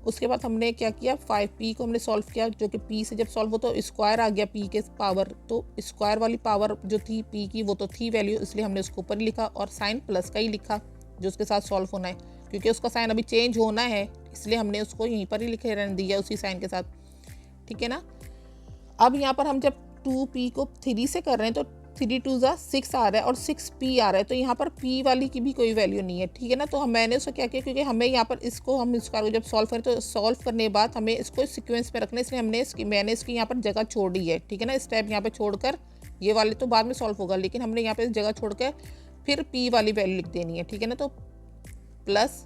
उसके बाद हमने क्या किया, 5p को हमने सॉल्व किया, जो कि p से जब सॉल्व हो तो स्क्वायर आ गया p के पावर, तो स्क्वायर वाली पावर जो थी p की वो तो थी वैल्यू, इसलिए हमने उसको ऊपर लिखा और साइन प्लस का ही लिखा जो उसके साथ सॉल्व होना है, क्योंकि उसका साइन अभी चेंज होना है, इसलिए हमने उसको यहीं पर ही लिखे रहने दिया उसी साइन के साथ, ठीक है ना। अब यहाँ पर हम जब 2p को 3 से कर रहे हैं तो 3 2 6 आ रहा है और 6p आ रहा है, तो यहाँ पर p वाली की भी कोई वैल्यू नहीं है, ठीक है ना। तो मैंने उसको क्या किया, क्योंकि हमें यहाँ पर इसको हम स्क्वायर को जब सॉल्व करें तो सॉल्व करने के बाद हमें इसको सीक्वेंस में रखना है, इसलिए मैंने इसकी यहाँ पर जगह छोड़ दी है, ठीक है ना। स्टेप यहाँ पर छोड़कर, ये वाले तो बाद में सॉल्व होगा, लेकिन हमने यहाँ पर जगह छोड़कर फिर p वाली वैल्यू लिख देनी है, ठीक है ना। तो प्लस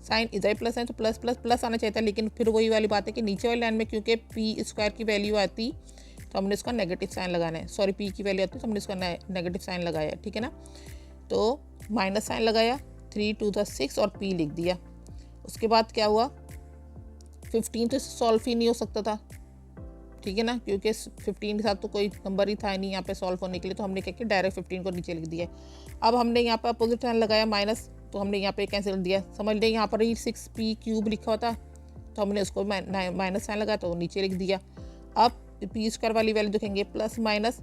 साइन इधर प्लस है तो प्लस प्लस प्लस आना चाहिए था, लेकिन फिर वही वाली बात है कि नीचे वाली लाइन में क्योंकि पी स्क्वायर की वैल्यू आती तो हमने इसका नेगेटिव साइन लगाना है, सॉरी पी की वैल्यू आती तो हमने इसका नेगेटिव साइन लगाया, ठीक है ना। तो माइनस साइन लगाया, 3 2 6 और पी लिख दिया। उसके बाद क्या हुआ, 15 तो सॉल्व ही नहीं हो सकता था, ठीक है ना, क्योंकि 15 के साथ तो कोई नंबर ही था नहीं यहाँ पे सॉल्व होने के लिए, तो हमने क्या किया डायरेक्ट 15 को नीचे लिख दिया। अब हमने यहाँ पर अपोजिट साइन लगाया माइनस, तो हमने यहाँ पे कैंसिल कर दिया, समझ लें यहाँ पर ही 6p क्यूब लिखा हुआ था तो हमने उसको माइनस साइन लगाया तो नीचे लिख दिया। अब पी स्क्वायर वाली वैल्यू देखेंगे, प्लस माइनस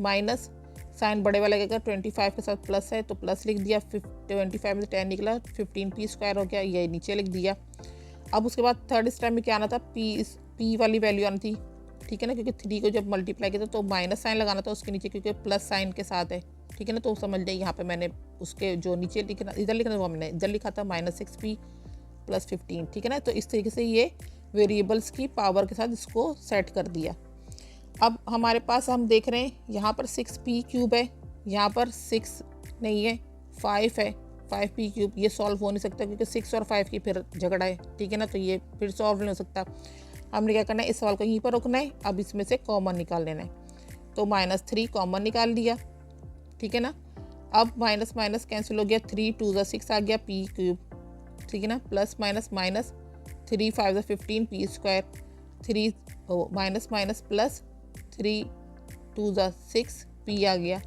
माइनस साइन बड़े वाले लगेगा, 25 के साथ प्लस है तो प्लस लिख दिया, 25 में 10 निकला, 15p स्क्वायर हो गया, ये नीचे लिख दिया। अब उसके बाद थर्ड स्टेप में क्या आना था, पी वाली वैल्यू आनी थी, ठीक है ना, क्योंकि 3 को जब मल्टीप्लाई किया था तो माइनस साइन लगाना था उसके नीचे, क्योंकि प्लस साइन के साथ है, ठीक है ना। तो समझ लें यहाँ पे मैंने उसके जो नीचे लिखना इधर लिखना वो हमने इधर लिखा था -6p + 15, ठीक है ना। तो इस तरीके से ये वेरिएबल्स की पावर के साथ इसको सेट कर दिया। अब हमारे पास हम देख रहे हैं यहाँ पर 6p क्यूब है, यहाँ पर 6 नहीं है 5 है, 5p क्यूब, ये सॉल्व हो नहीं सकता क्योंकि 6 और 5 की फिर झगड़ा है, ठीक है ना। तो ये फिर सॉल्व नहीं हो सकता। हमने क्या करना है, इस सवाल को यहीं पर रोकना है, अब इसमें से कॉमन निकाल लेना है, तो -3 कॉमन निकाल लिया, ठीक है ना। अब माइनस माइनस कैंसिल हो गया, 3 2 6 आ गया p क्यूब, ठीक है ना, plus minus minus 3 5 15 p square, 3 minus minus plus 3 2 6 p आ गया,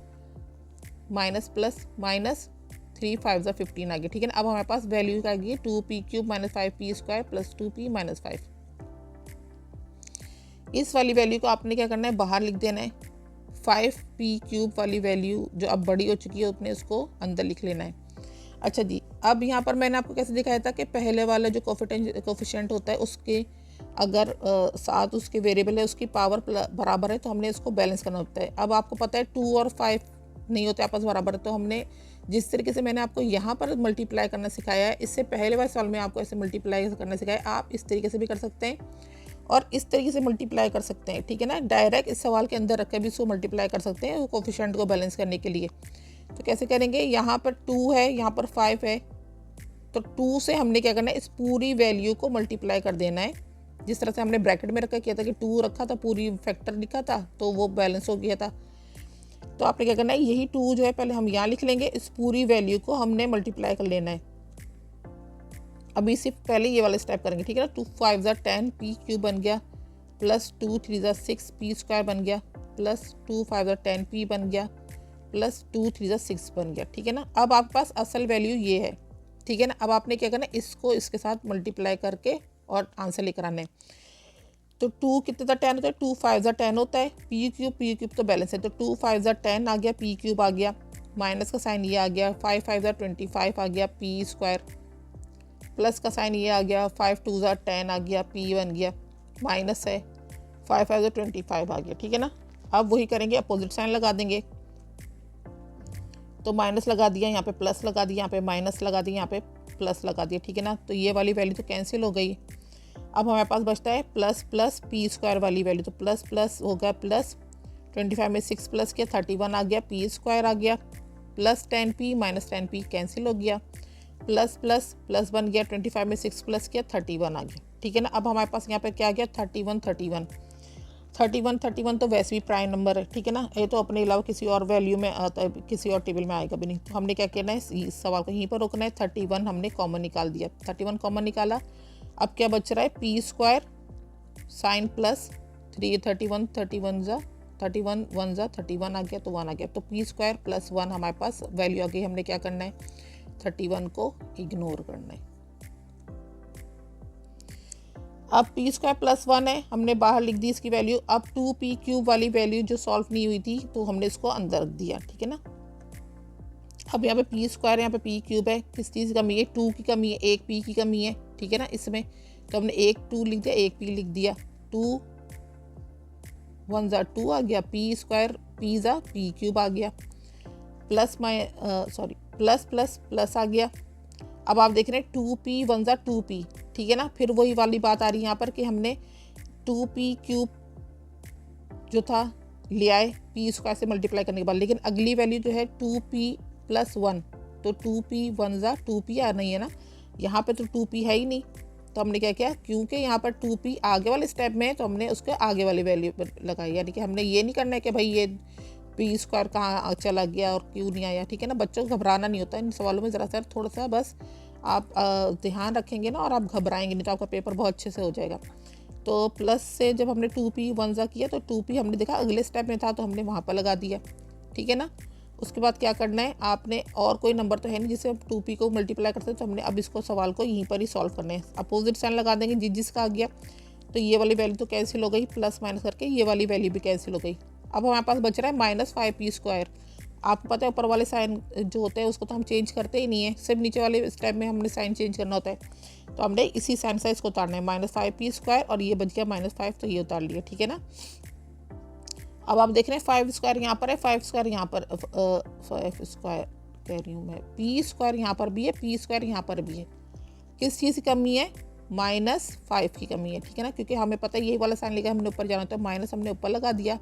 माइनस प्लस माइनस 3 5 15 आ गया, ठीक है ना। अब हमारे पास वैल्यू आ गई 2p cube -5p square plus 2p -5। इस वाली वैल्यू को आपने क्या करना है, बाहर लिख देना है। 5p क्यूब वाली वैल्यू जो अब बड़ी हो चुकी है उसने उसको अंदर लिख लेना है। अच्छा जी, अब यहाँ पर मैंने आपको कैसे दिखाया था कि पहले वाला जो कोफिशिएंट होता है उसके अगर साथ उसके वेरिएबल है उसकी पावर बराबर है तो हमने इसको बैलेंस करना होता है। अब आपको पता है 2 और 5 नहीं होते आपस बराबर, तो हमने जिस तरीके से मैंने आपको यहाँ पर मल्टीप्लाई करना सिखाया है, इससे पहले वाले सवाल में आपको ऐसे मल्टीप्लाई करना सिखाया, आप इस तरीके से भी कर सकते हैं और इस तरीके से मल्टीप्लाई कर सकते हैं, ठीक है ना। डायरेक्ट इस सवाल के अंदर रख कर भी इसको मल्टीप्लाई कर सकते हैं वो कोफिशिएंट को बैलेंस करने के लिए। तो कैसे करेंगे, यहाँ पर 2 है, यहाँ पर 5 है, तो 2 से हमने क्या करना है, इस पूरी वैल्यू को मल्टीप्लाई कर देना है। जिस तरह से हमने ब्रैकेट में रखा किया था कि 2 रखा था, पूरी फैक्टर लिखा था तो वो बैलेंस हो गया था। तो आपने क्या करना है, यही 2 जो है पहले हम यहाँ लिख लेंगे, इस पूरी वैल्यू को हमने मल्टीप्लाई कर लेना है। अभी सिर्फ पहले ये वाला स्टेप करेंगे, ठीक है ना। 2 5 10 p क्यूब बन गया, प्लस 2 3 6 p स्क्वायर बन गया, प्लस 2 5 10 p बन गया, प्लस 2 3 6 बन गया, ठीक है ना। अब आपके पास असल वैल्यू ये है, ठीक है ना। अब आपने क्या करना है, इसको इसके साथ मल्टीप्लाई करके और आंसर लेकर आना है। तो 2 कितने का 10 होता है, 2 5 10 होता है, p क्यूब तो बैलेंस है, तो 2 5 10 आ गया, p क्यूब आ गया, माइनस का साइन ये आ गया, 5 5 25 आ गया, p स्क्वायर, प्लस का साइन ये आ गया, 5 2 10 आ गया, p बन गया, माइनस है 5 5 25 आ गया, ठीक है ना। अब वही करेंगे, अपोजिट साइन लगा देंगे, तो माइनस लगा दिया, यहाँ पे प्लस लगा दिया, यहाँ पे माइनस लगा दिया, यहाँ पे प्लस लगा दिया, ठीक है ना। तो ये वाली वैल्यू तो कैंसिल हो गई। अब हमारे पास बचता है प्लस प्लस p स्क्वायर वाली वैल्यू, तो प्लस प्लस हो गया, प्लस 25 में 6 प्लस किया 31 आ गया, p स्क्वायर आ गया, plus 10p minus 10p cancel हो गया, प्लस प्लस प्लस बन गया, 25 में 6 प्लस किया 31 आ गया, ठीक है ना। अब हमारे पास यहाँ पे क्या आ गया, 31 तो वैसे भी प्राइम नंबर है, ठीक है ना। ये तो अपने अलावा किसी और वैल्यू में आता है, किसी और टेबल में आएगा भी नहीं। तो हमने क्या करना है, इस सवाल को यहीं पर रोकना है। 31 हमने कॉमन निकाल दिया, 31 कॉमन निकाला। अब क्या बच रहा है, p स्क्वायर साइन प्लस 3 31 31 1 आ गया, तो 1 आ गया, तो p स्क्वायर प्लस 1 हमारे पास वैल्यू आ गई। हमने क्या करना है, 31 को इग्नोर करना है। अब p स्क्वायर प्लस 1 है, हमने बाहर लिख दी इसकी वैल्यू। अब 2p क्यूब वाली वैल्यू जो सॉल्व नहीं हुई थी तो हमने इसको अंदर रख दिया, ठीक है ना। अब यहाँ पे पी स्क्वायर, यहाँ पे पी क्यूब है, किस चीज़ की कमी है, 2 की कमी है, एक पी की कमी है, ठीक है ना इसमें। तो हमने एक 2 लिख दिया, एक पी लिख दिया, 2 1 ज़ा 2 आ गया, पी स्क्वायर पी ज़ा पी क्यूब आ गया, प्लस प्लस प्लस प्लस आ गया। अब आप देख रहे हैं 2p 1 ज़ा 2p, ठीक है ना। फिर वही वाली बात आ रही है यहाँ पर कि हमने 2p क्यूब जो था ले आए पी स्क्वायर से मल्टीप्लाई करने के बाद, लेकिन अगली वैल्यू जो है 2p प्लस 1, तो 2p 1 ज़ा 2p आ नहीं है ना, यहाँ पे तो 2p है ही नहीं। तो हमने क्या किया, क्योंकि यहाँ पर 2p आगे वाले स्टेप में है तो हमने उसके आगे वाली वैल्यू पर लगाई, यानी कि हमने ये नहीं करना है कि भाई ये पी स्क्वायर कहाँ चला गया और क्यों नहीं आया, ठीक है ना। बच्चों को घबराना नहीं होता इन सवालों में, ज़रा सा थोड़ा सा बस आप ध्यान रखेंगे ना और आप घबराएंगे नहीं तो आपका पेपर बहुत अच्छे से हो जाएगा। तो प्लस से जब हमने 2p 1 ज़ा किया तो 2p हमने देखा अगले स्टेप में था तो हमने वहाँ पर लगा दिया, ठीक है ना। उसके बाद क्या करना है आपने, और कोई नंबर तो है नहीं जिससे हम 2p को मल्टीप्लाई करते हैं, तो हमने अब इसको सवाल को यहीं पर ही सॉल्व करना है। अपोजिट साइन लगा देंगे जिसका आ गया, तो ये वाली वैल्यू तो कैंसिल हो गई, प्लस माइनस करके ये वाली वैल्यू भी कैंसिल हो गई। अब हमारे पास बच रहा है -5p स्क्वायर। आपको पता है ऊपर वाले साइन जो होते हैं उसको तो हम चेंज करते ही नहीं है, सिर्फ नीचे वाले स्टेप में हमने साइन चेंज करना होता है। तो हमने इसी साइन से इसको उतारना है, -5p स्क्वायर, और ये बच गया -5, तो ये उतार लिया, ठीक है ना। अब आप देख रहे हैं 5 स्क्वायर यहाँ पर है, 5 स्क्वायर यहाँ पर, 5 स्क्वायर कह रही हूँ मैं, पी स्क्वायर यहाँ पर भी है, पी स्क्वायर यहाँ पर भी है। किस चीज़ की कमी है, -5 की कमी है, ठीक है ना। क्योंकि हमें पता है यही वाला साइन लेकर हमने ऊपर जाना, तो माइनस हमने ऊपर लगा दिया,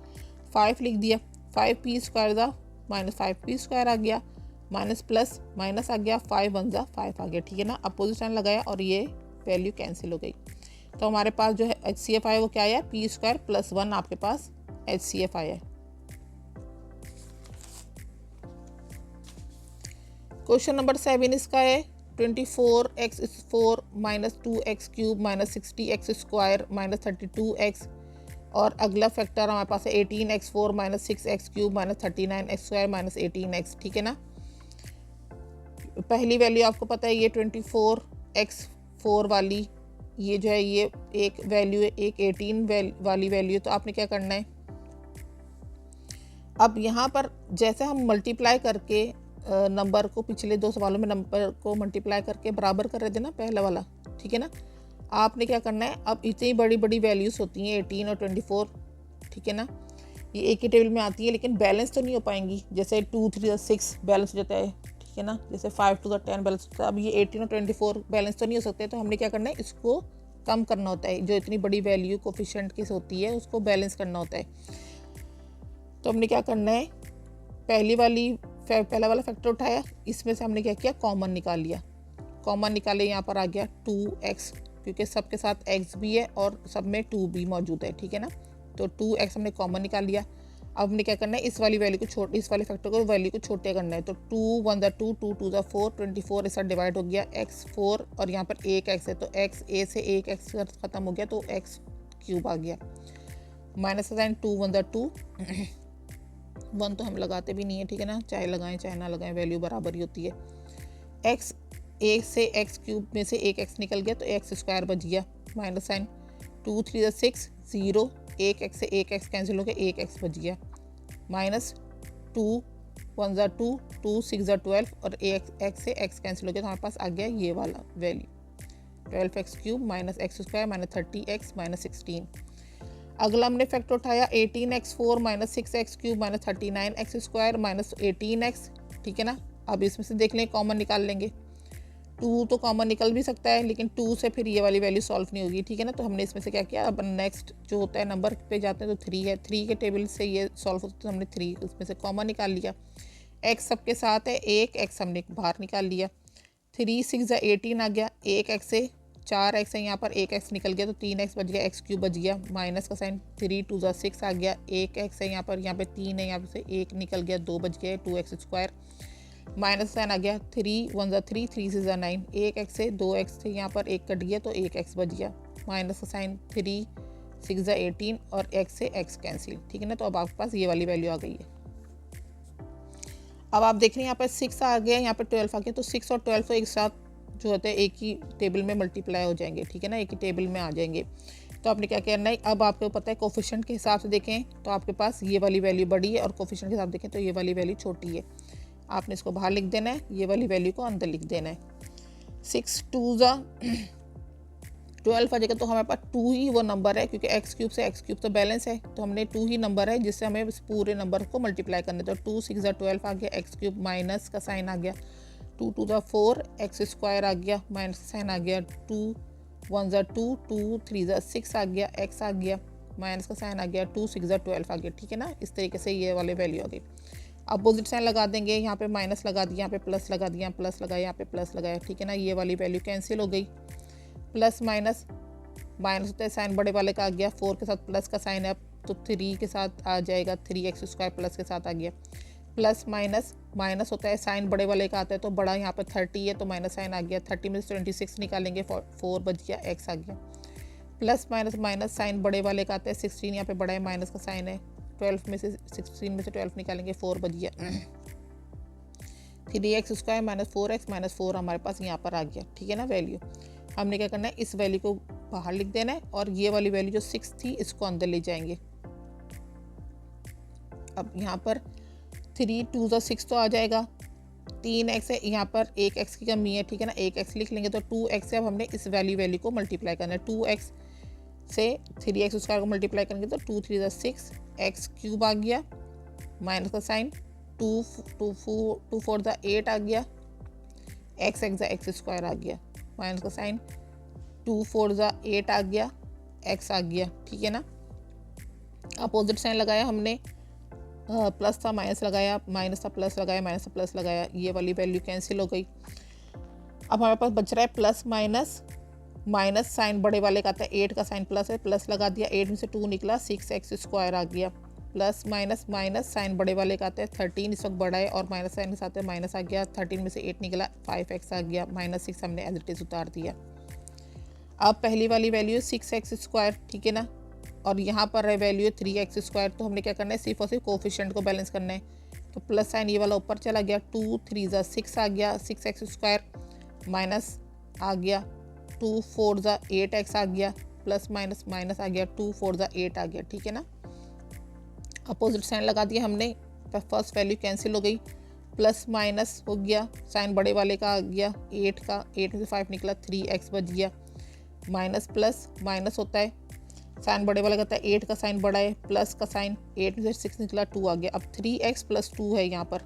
5 लिख दिया, 5p स्क्वायर ज़ा -5p स्क्वायर आ गया, माइनस प्लस माइनस आ गया, 5 1 ज़ा 5 आ गया, ठीक है ना। अपोजिट साइन लगाया और ये वैल्यू कैंसिल हो गई। तो हमारे पास जो है HCF आया वो क्या आया, पी स्क्वायर प्लस 1 आपके पास HCF आया है। क्वेश्चन नंबर 7 इसका है 24x4 -2x cube -60x square -32x, और अगला फैक्टर हमारे पास है 18x4 -6x cube -39x square -18x, ठीक है ना। पहली वैल्यू आपको पता है ये 24x4 वाली, ये जो है ये एक वैल्यू है, एक 18 वाली वैल्यू, तो आपने क्या करना है, अब यहाँ पर जैसे हम मल्टीप्लाई करके नंबर को, पिछले 2 सवालों में नंबर को मल्टीप्लाई करके बराबर कर रहे थे ना पहला वाला, ठीक है ना। आपने क्या करना है, अब इतनी बड़ी बड़ी वैल्यूज़ होती हैं 18 और 24, ठीक है ना, ये एक ही टेबल में आती है, लेकिन बैलेंस तो नहीं हो पाएंगी। जैसे 2 3 6 बैलेंस हो जाता है, ठीक है ना, जैसे 5 2 10 बैलेंस होता है। अब ये 18 और 24 बैलेंस तो नहीं हो सकते, तो हमने क्या करना है, इसको कम करना होता है, जो इतनी बड़ी वैल्यू कोफिशिएंट की होती है उसको बैलेंस करना होता है। तो हमने क्या करना है, पहला वाला फैक्टर उठाया, इसमें से हमने क्या किया, कॉमन निकाल लिया। कॉमन निकाले, यहाँ पर आ गया 2x, क्योंकि सब के साथ x भी है और सब में 2 भी मौजूद है, ठीक है ना। तो 2x हमने कॉमन निकाल लिया। अब हमने क्या करना है, इस वाली वैल्यू को इस वाले फैक्टर को वैल्यू को छोटे करना है। तो 2 1 ज़ा 2, 2 2 ज़ा 4, 24 ऐसा डिवाइड हो गया, x 4 और यहाँ पर एक x है, तो x a से एक x खत्म हो गया, तो x क्यूब आ गया, माइनस का साइन, 2 1 ज़ा 2, 1 तो हम लगाते भी नहीं है, ठीक है ना, चाहे लगाएं चाहे ना लगाएं वैल्यू बराबर ही होती है। x एक से x क्यूब में से एक x निकल गया, तो x स्क्वायर बच गया, माइनस साइन, 2 3 ज़ा 6 0, एक x से एक x कैंसिल हो गया, एक x बच गया, माइनस 2 1 ज़ा 2, 2 6 ज़ा 12, और एक x से x कैंसिल हो गया, तो हमारे पास आ गया ये वाला value, 12x cube minus x square minus 30x minus 16। अगला हमने फैक्टर उठाया 18x4 -6x cube -39x square -18x, ठीक है ना। अब इसमें से देख लें, कॉमन निकाल लेंगे, 2 तो कॉमन निकल भी सकता है, लेकिन 2 से फिर ये वाली वैल्यू सॉल्व नहीं होगी, ठीक है ना। तो हमने इसमें से क्या किया, अब नेक्स्ट जो होता है नंबर पे जाते हैं, तो 3 है, 3 के टेबल से ये सॉल्व होता है, तो हमने 3 उसमें से कॉमन निकाल लिया। x सबके साथ है, एक x हमने बाहर निकाल लिया, 3 6 ज़ा 18 आ गया, एक x से 4x है, यहाँ पर एक x निकल गया, तो 3x बच गया, x क्यूब बच गया, माइनस का साइन, 3 2 ज़ा 6 आ गया, एक x है, यहाँ पे 3 है, यहाँ से 1 निकल गया, 2 बच गया, 2x स्क्वायर, माइनस साइन आ गया, 3 1 ज़ा 3, 3 6 ज़ा 9, एक x से 2x से यहाँ पर 1 कट गया, तो एक x बच गया, माइनस का साइन, 3 6 ज़ा 18, और x से x कैंसिल, ठीक है ना। तो अब आपके पास ये वाली वैल्यू आ गई है। अब आप देख रहे हैं यहाँ पर 6 आ गया, यहाँ पर 12 आ गया, तो 6 और 12 एक साथ जो होते हैं एक ही टेबल में मल्टीप्लाई हो जाएंगे, ठीक है ना, एक ही टेबल में आ जाएंगे। तो आपने क्या करना है, अब आपको पता है कोफिशिएंट के हिसाब से देखें तो आपके पास ये वाली वैल्यू बड़ी है, और कोफिशिएंट के हिसाब से देखें तो ये वाली वैल्यू छोटी है। आपने इसको बाहर लिख देना है, ये वाली वैल्यू को अंदर लिख देना है। 6 2 ज़ा 12 आ जाएगा, तो हमारे पास 2 ही वो नंबर है, क्योंकि एक्स क्यूब से एक्स क्यूब तो बैलेंस है, तो हमने 2 ही नंबर है जिससे हमें इस पूरे नंबर को मल्टीप्लाई करना है। तो 2 6 ज़ा 12 आ गया, एक्स क्यूब माइनस का साइन आ गया, 2 2 ज़ा 4, एक्स स्क्वायर आ गया, माइनस का साइन आ गया, 2 1 ज़ा 2, 2 3 ज़ा 6 आ गया, एक्स आ गया, माइनस का साइन आ गया, 2 6 ज़ा 12 आ गया। ठीक है ना, इस तरीके से ये वाले वैल्यू आ गई। अपोजिट साइन लगा देंगे, यहाँ पे माइनस लगा दिया, यहाँ पे प्लस लगा दिया, प्लस लगाया, यहाँ पे प्लस लगाया। ठीक है ना, ये वाली वैल्यू कैंसिल हो गई। प्लस माइनस माइनस होता है, साइन बड़े वाले का आ गया, 4 के साथ प्लस का साइन है, अब तो 3 के साथ आ जाएगा, 3x स्क्वायर प्लस के साथ आ गया। प्लस माइनस माइनस होता है, साइन बड़े वाले का आता है, तो बड़ा यहाँ पे 30 है, तो माइनस साइन आ गया, 30 में से 26 निकालेंगे, 4 बच गया, x आ गया। प्लस माइनस माइनस साइन बड़े वाले का आता है, 16 यहाँ पे बड़ा है, माइनस का साइन है, 12 में से 16 में से 12 निकालेंगे, 4 बच गया। 3x square minus 4x minus 4 हमारे पास यहाँ पर आ गया। ठीक है ना, वैल्यू हमने क्या करना है, इस वैल्यू को बाहर लिख देना है, और ये वाली वैल्यू जो 6 थी इसको अंदर ले जाएंगे। अब यहाँ पर 3 2 ज़ा 6 तो आ जाएगा, 3x है, यहाँ पर 1x की कमी है। ठीक है ना, 1x लिख लेंगे, तो 2x से अब हमने इस वैल्यू को मल्टीप्लाई करना है। 2x से 3x स्क्वायर को मल्टीप्लाई करेंगे तो 2 3 ज़ा 6, एक्स क्यूब आ गया, माइनस का साइन, 2 4 ज़ा 8 आ गया, एक्स ज़ा एक्स स्क्वायर आ गया, माइनस का साइन, 2 4 ज़ा 8 आ गया, एक्स आ गया। ठीक है ना, अपोजिट साइन लगाया हमने, प्लस था माइनस लगाया, माइनस था प्लस लगाया, माइनस था प्लस लगाया, ये वाली वैल्यू कैंसिल हो गई। अब हमारे पास बच रहा है प्लस माइनस, माइनस साइन बड़े वाले का आता है, 8 का साइन प्लस है, प्लस लगा दिया, 8 में से 2 निकला, 6x स्क्वायर आ गया। प्लस माइनस माइनस साइन बड़े वाले का आता है, 13 इस वक्त बड़ा है, और माइनस साइन के साथ है, माइनस आ गया, 13 में से 8 निकला, 5x आ गया, माइनस 6 हमने एज इट इज उतार दिया। अब पहली वाली वैल्यू 6x स्क्वायर, ठीक है ना, और यहाँ पर है वैल्यू 3x स्क्वायर, तो हमने क्या करना है, सिर्फ और सिर्फ कोफिशिएंट को बैलेंस करना है। तो प्लस साइन ये वाला ऊपर चला गया, 2 3 ज़ा 6 आ गया, 6x स्क्वायर माइनस आ गया, 2 4 ज़ा 8x आ गया, प्लस माइनस माइनस आ गया, 2 4 ज़ा 8 आ गया। ठीक है ना, अपोजिट साइन लगा दिया हमने, फर्स्ट वैल्यू कैंसिल हो गई, प्लस माइनस हो गया, साइन बड़े वाले का आ गया, 8 का, 8 में से 5 निकला, 3x बच गया, माइनस प्लस माइनस होता है, साइन बड़े वाला कहता है 8 का साइन बड़ा है, प्लस का साइन, 8 में से 6 निकला, 2 आ गया। अब 3x प्लस 2 है, यहाँ पर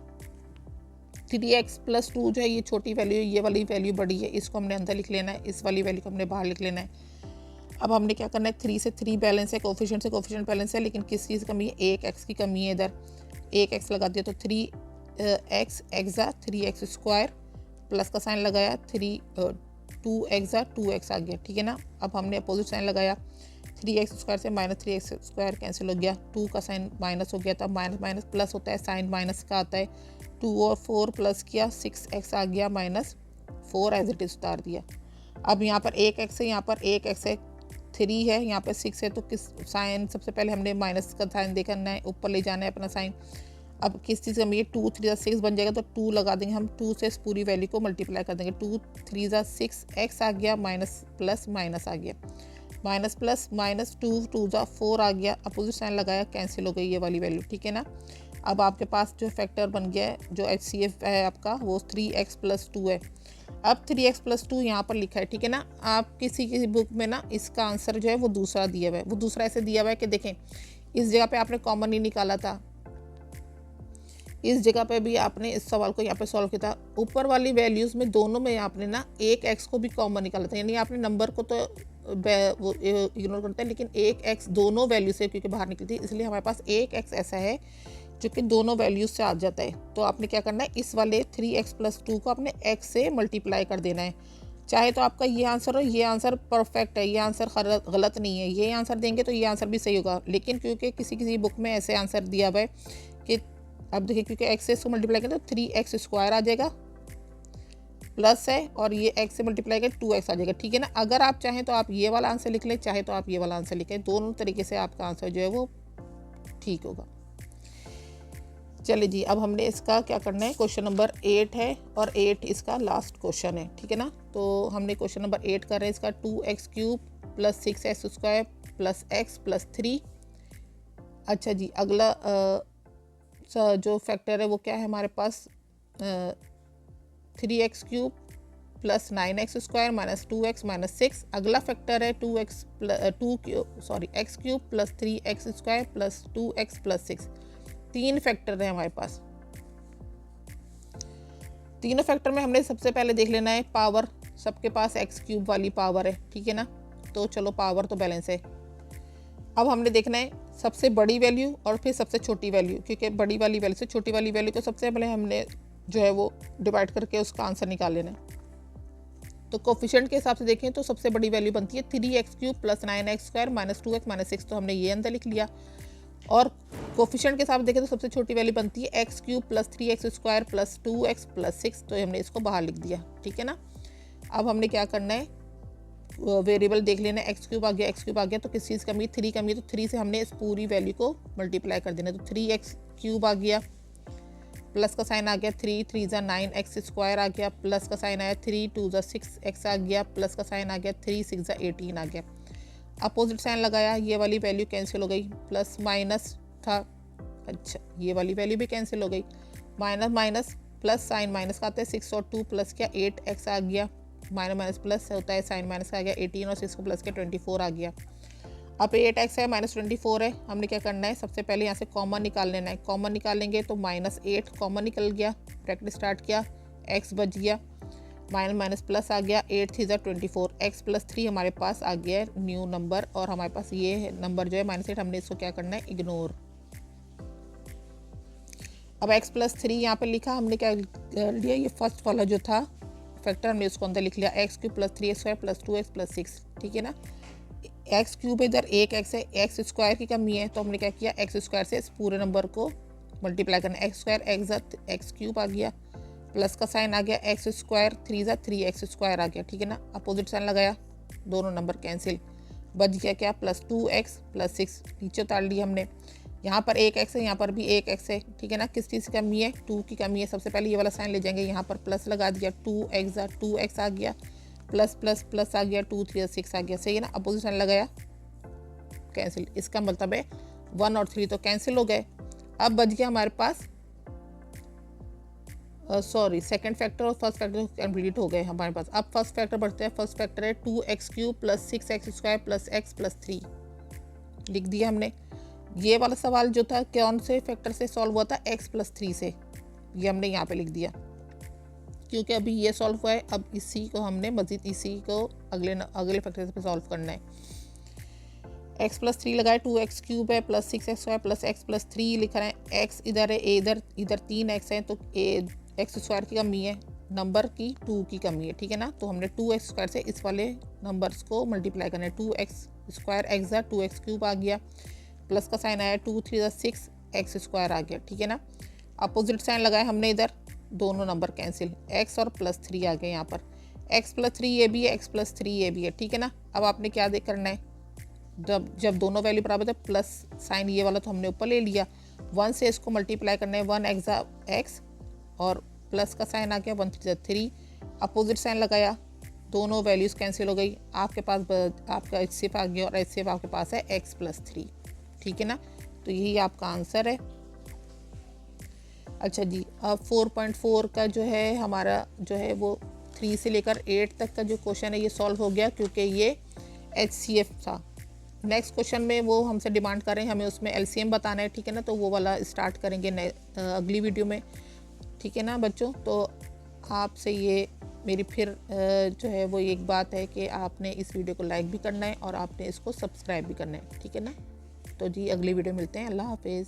3x प्लस 2 जो है ये छोटी वैल्यू है, ये वाली वैल्यू बड़ी है, इसको हमने अंदर लिख लेना है, इस वाली वैल्यू को हमने बाहर लिख लेना है। अब हमने क्या करना है, 3 से 3 बैलेंस है, कोफिशिएंट से कोफिशिएंट बैलेंस है, लेकिन किस चीज़ की कमी है, 1x की कमी है इधर, 1x लगा दिया, तो 3x ज़ा 3x स्क्वायर, प्लस का साइन लगाया, 2x ज़ा 2x आ गया। ठीक है ना, अब हमने अपोजिट साइन लगाया, 3x स्क्वायर से माइनस 3x स्क्वायर कैंसिल हो गया, 2 का साइन माइनस हो गया था, माइनस माइनस प्लस होता है, साइन माइनस का आता है, 2 और 4 प्लस किया, 6x आ गया, माइनस 4 एज इट इज उतार दिया। अब यहाँ पर 1x है, यहाँ पर 1x है, 3 है, यहाँ पर 6 है, तो किस साइन सबसे पहले हमने माइनस का साइन देखना है, ऊपर ले जाना है अपना साइन। अब किस चीज़ का ये 2 3 ज़ा 6 बन जाएगा, तो 2 लगा देंगे हम, 2 से इस पूरी वैल्यू को मल्टीप्लाई कर देंगे, 2 3 ज़ा 6, x आ गया, माइनस प्लस माइनस आ गया, माइनस प्लस माइनस, 2 2 ज़ा 4 आ गया, अपोजिट साइन लगाया, कैंसिल हो गई ये वाली वैल्यू। ठीक है ना, अब आपके पास जो फैक्टर बन गया है, जो HCF है आपका, वो 3x प्लस 2 है। अब 3x प्लस 2 यहाँ पर लिखा है। ठीक है ना, आप किसी बुक में ना इसका आंसर जो है वो दूसरा दिया हुआ है, वो दूसरा ऐसे दिया हुआ है कि देखें, इस जगह पे आपने कॉमन ही निकाला था, इस जगह पे भी आपने इस सवाल को यहाँ पे सॉल्व किया था, ऊपर वाली वैल्यूज़ में दोनों में आपने ना एक x को भी कॉमन निकाला था, यानी आपने नंबर को तो वो इग्नोर करते हैं, लेकिन एक x दोनों वैल्यू से क्योंकि बाहर निकली थी, इसलिए हमारे पास एक x ऐसा है जो कि दोनों वैल्यूज से आ जाता है। तो आपने क्या करना है, इस वाले 3x प्लस 2 को आपने x से मल्टीप्लाई कर देना है। चाहे तो आपका ये आंसर हो, ये आंसर परफेक्ट है, ये आंसर गलत नहीं है, ये आंसर देंगे तो ये आंसर भी सही होगा, लेकिन क्योंकि किसी बुक में ऐसे आंसर दिया हुआ है कि अब देखिए, क्योंकि x से इसको मल्टीप्लाई करें तो 3x स्क्वायर आ जाएगा, प्लस है, और ये x से मल्टीप्लाई करें 2x आ जाएगा। ठीक है ना, अगर आप चाहें तो आप ये वाला आंसर लिख लें, चाहे तो आप ये वाला आंसर लिखें, दोनों तरीके से आपका आंसर जो है वो ठीक होगा। चलिए जी, अब हमने इसका क्या करना है, क्वेश्चन नंबर 8 है, और 8 इसका लास्ट क्वेश्चन है। ठीक है ना, तो हमने क्वेश्चन नंबर 8 कर रहे हैं, इसका 2x cube plus 6x square plus x plus 3। अच्छा जी, अगला जो फैक्टर है वो क्या है हमारे पास, 3x³ plus 9x² minus 2x minus 6। अगला फैक्टर है x³ plus 3x² plus 2x plus 6। 3 factor है हमारे पास। तीनों फैक्टर में हमने सबसे पहले देख लेना है पावर। सबके पास x³ वाली पावर है, ठीक है ना। तो चलो पावर तो बैलेंस है। अब हमने देखना है सबसे बड़ी वैल्यू और फिर सबसे छोटी वैल्यू, क्योंकि बड़ी वाली वैल्यू से छोटी वाली वैल्यू को सबसे पहले हमने जो है वो डिवाइड करके उसका आंसर निकाल लेना है। तो कोफिशिएंट के हिसाब से देखें तो सबसे बड़ी वैल्यू बनती है 3x³ plus 9x² minus 2x minus 6। तो हमने ये अंदर लिख लिया। और कोफिशिएंट के हिसाब से देखें तो सबसे छोटी वैल्यू बनती है x³ plus 3x² plus 2x plus 6। तो हमने इसको बाहर लिख दिया, ठीक है ना। अब हमने क्या करना है, वेरिएबल देख लेना है। x³ आ गया, x³ आ गया, तो किस चीज़ कमी है, 3 कमी है। तो 3 से हमने इस पूरी वैल्यू को मल्टीप्लाई कर देना है। तो 3x³ आ गया, प्लस का साइन आ गया 3 3 ज़ा 9x² आ गया, प्लस का साइन आया 3 2 ज़ा 6x आ गया, प्लस का साइन आ गया 3 6 ज़ा 18 आ गया। अपोजिट साइन लगाया, ये वाली वैल्यू कैंसिल हो गई, प्लस माइनस था, अच्छा ये वाली वैल्यू भी कैंसिल हो गई। Minus minus plus sign minus का आता है 6 और 2 प्लस क्या 8x आ गया, माइनस माइनस प्लस होता है, साइन माइनस का आ गया 18 और 6 को प्लस किया 24 आ गया। अब 8x है माइनस 24 है, हमने क्या करना है, सबसे पहले यहाँ से कॉमन निकाल लेना है। कॉमन निकालेंगे तो -8 कॉमन निकल गया, ब्रैकेट स्टार्ट किया, x बच गया, माइनस माइनस प्लस आ गया, 8 3 24, x प्लस 3 हमारे पास आ गया न्यू नंबर। और हमारे पास ये नंबर जो है -8, हमने इसको क्या करना है, इग्नोर। अब x प्लस 3 यहाँ पर लिखा, हमने क्या कर लिया, ये फर्स्ट वाला जो था फैक्टर हमने उसको अंदर लिख लिया, x³ plus 3x² plus 2x plus 6, ठीक है ना। x³ इधर 1x है, x² की कमी है, तो हमने क्या किया, x² से इस पूरे नंबर को मल्टीप्लाई करना है। x² x³ आ गया, प्लस का साइन आ गया, x² 3 ज़ा 3x² आ गया, ठीक है ना। अपोजिट साइन लगाया, दोनों नंबर कैंसिल, बच गया क्या, प्लस 2x प्लस 6, नीचे उतार लिया हमने। यहाँ पर 1x है, यहाँ पर भी 1x है, ठीक है ना। किस चीज़ की कमी है, 2 की कमी है। सबसे पहले ये वाला साइन ले जाएंगे, यहाँ पर प्लस लगा दिया, 2x आ गया, प्लस प्लस प्लस आ गया, 2 3 6 आ गया, सही है ना। अपोजिट साइन लगाया, कैंसिल। इसका मतलब है 1 और 3 तो कैंसिल हो गए। अब बच गया हमारे पास सेकंड फैक्टर और फर्स्ट फैक्टर कंप्लीट हो गए हमारे पास। अब फर्स्ट फैक्टर बढ़ते हैं। फर्स्ट फैक्टर है 2x³ plus 6x² plus x plus 3, लिख दिया हमने। ये वाला सवाल जो था कौन से फैक्टर से सॉल्व हुआ था, x प्लस 3 से, ये हमने यहाँ पे लिख दिया, क्योंकि अभी ये सॉल्व हुआ है। अब इसी को हमने मजीद इसी को अगले फैक्टर पे सॉल्व करना है। x प्लस 3 लगाए, 2x³ है plus 6x² plus x plus 3 लिख रहे हैं। x इधर है, इधर 3x है, तो x² की कमी है, नंबर की 2 की कमी है, ठीक है ना। तो हमने 2x² से इस वाले नंबर्स को मल्टीप्लाई करना है। 2x² x 2x³ आ गया, प्लस का साइन आया 2 3 6 x² आ गया, ठीक है ना। अपोजिट साइन लगाया हमने, इधर दोनों नंबर कैंसिल, x और प्लस 3 आ गए यहाँ पर। x प्लस 3 ये भी है, x प्लस 3 ये भी है, ठीक है ना। अब आपने क्या करना है, जब दोनों वैल्यू बराबर है, प्लस साइन ये वाला तो हमने ऊपर ले लिया, 1 से इसको मल्टीप्लाई करना है, 1 x और प्लस का साइन आ गया 1 3 3। अपोजिट साइन लगाया, दोनों वैल्यूज़ कैंसिल हो गई, आपके पास आपका HCF आ गया और HCF आपके पास है x प्लस 3, ठीक है ना। तो यही आपका आंसर है। अच्छा जी, अब 4.4 का जो है हमारा जो है वो 3 से लेकर 8 तक का जो क्वेश्चन है ये सॉल्व हो गया, क्योंकि ये HCF था। नेक्स्ट क्वेश्चन में वो हमसे डिमांड कर रहे हैं, हमें उसमें LCM बताना है, ठीक है ना। तो वो वाला स्टार्ट करेंगे अगली वीडियो में, ठीक है ना बच्चों। तो आपसे ये मेरी फिर जो है वो एक बात है कि आपने इस वीडियो को लाइक भी करना है और आपने इसको सब्सक्राइब भी करना है, ठीक है ना। तो जी अगली वीडियो मिलते हैं, अल्लाह हाफिज़।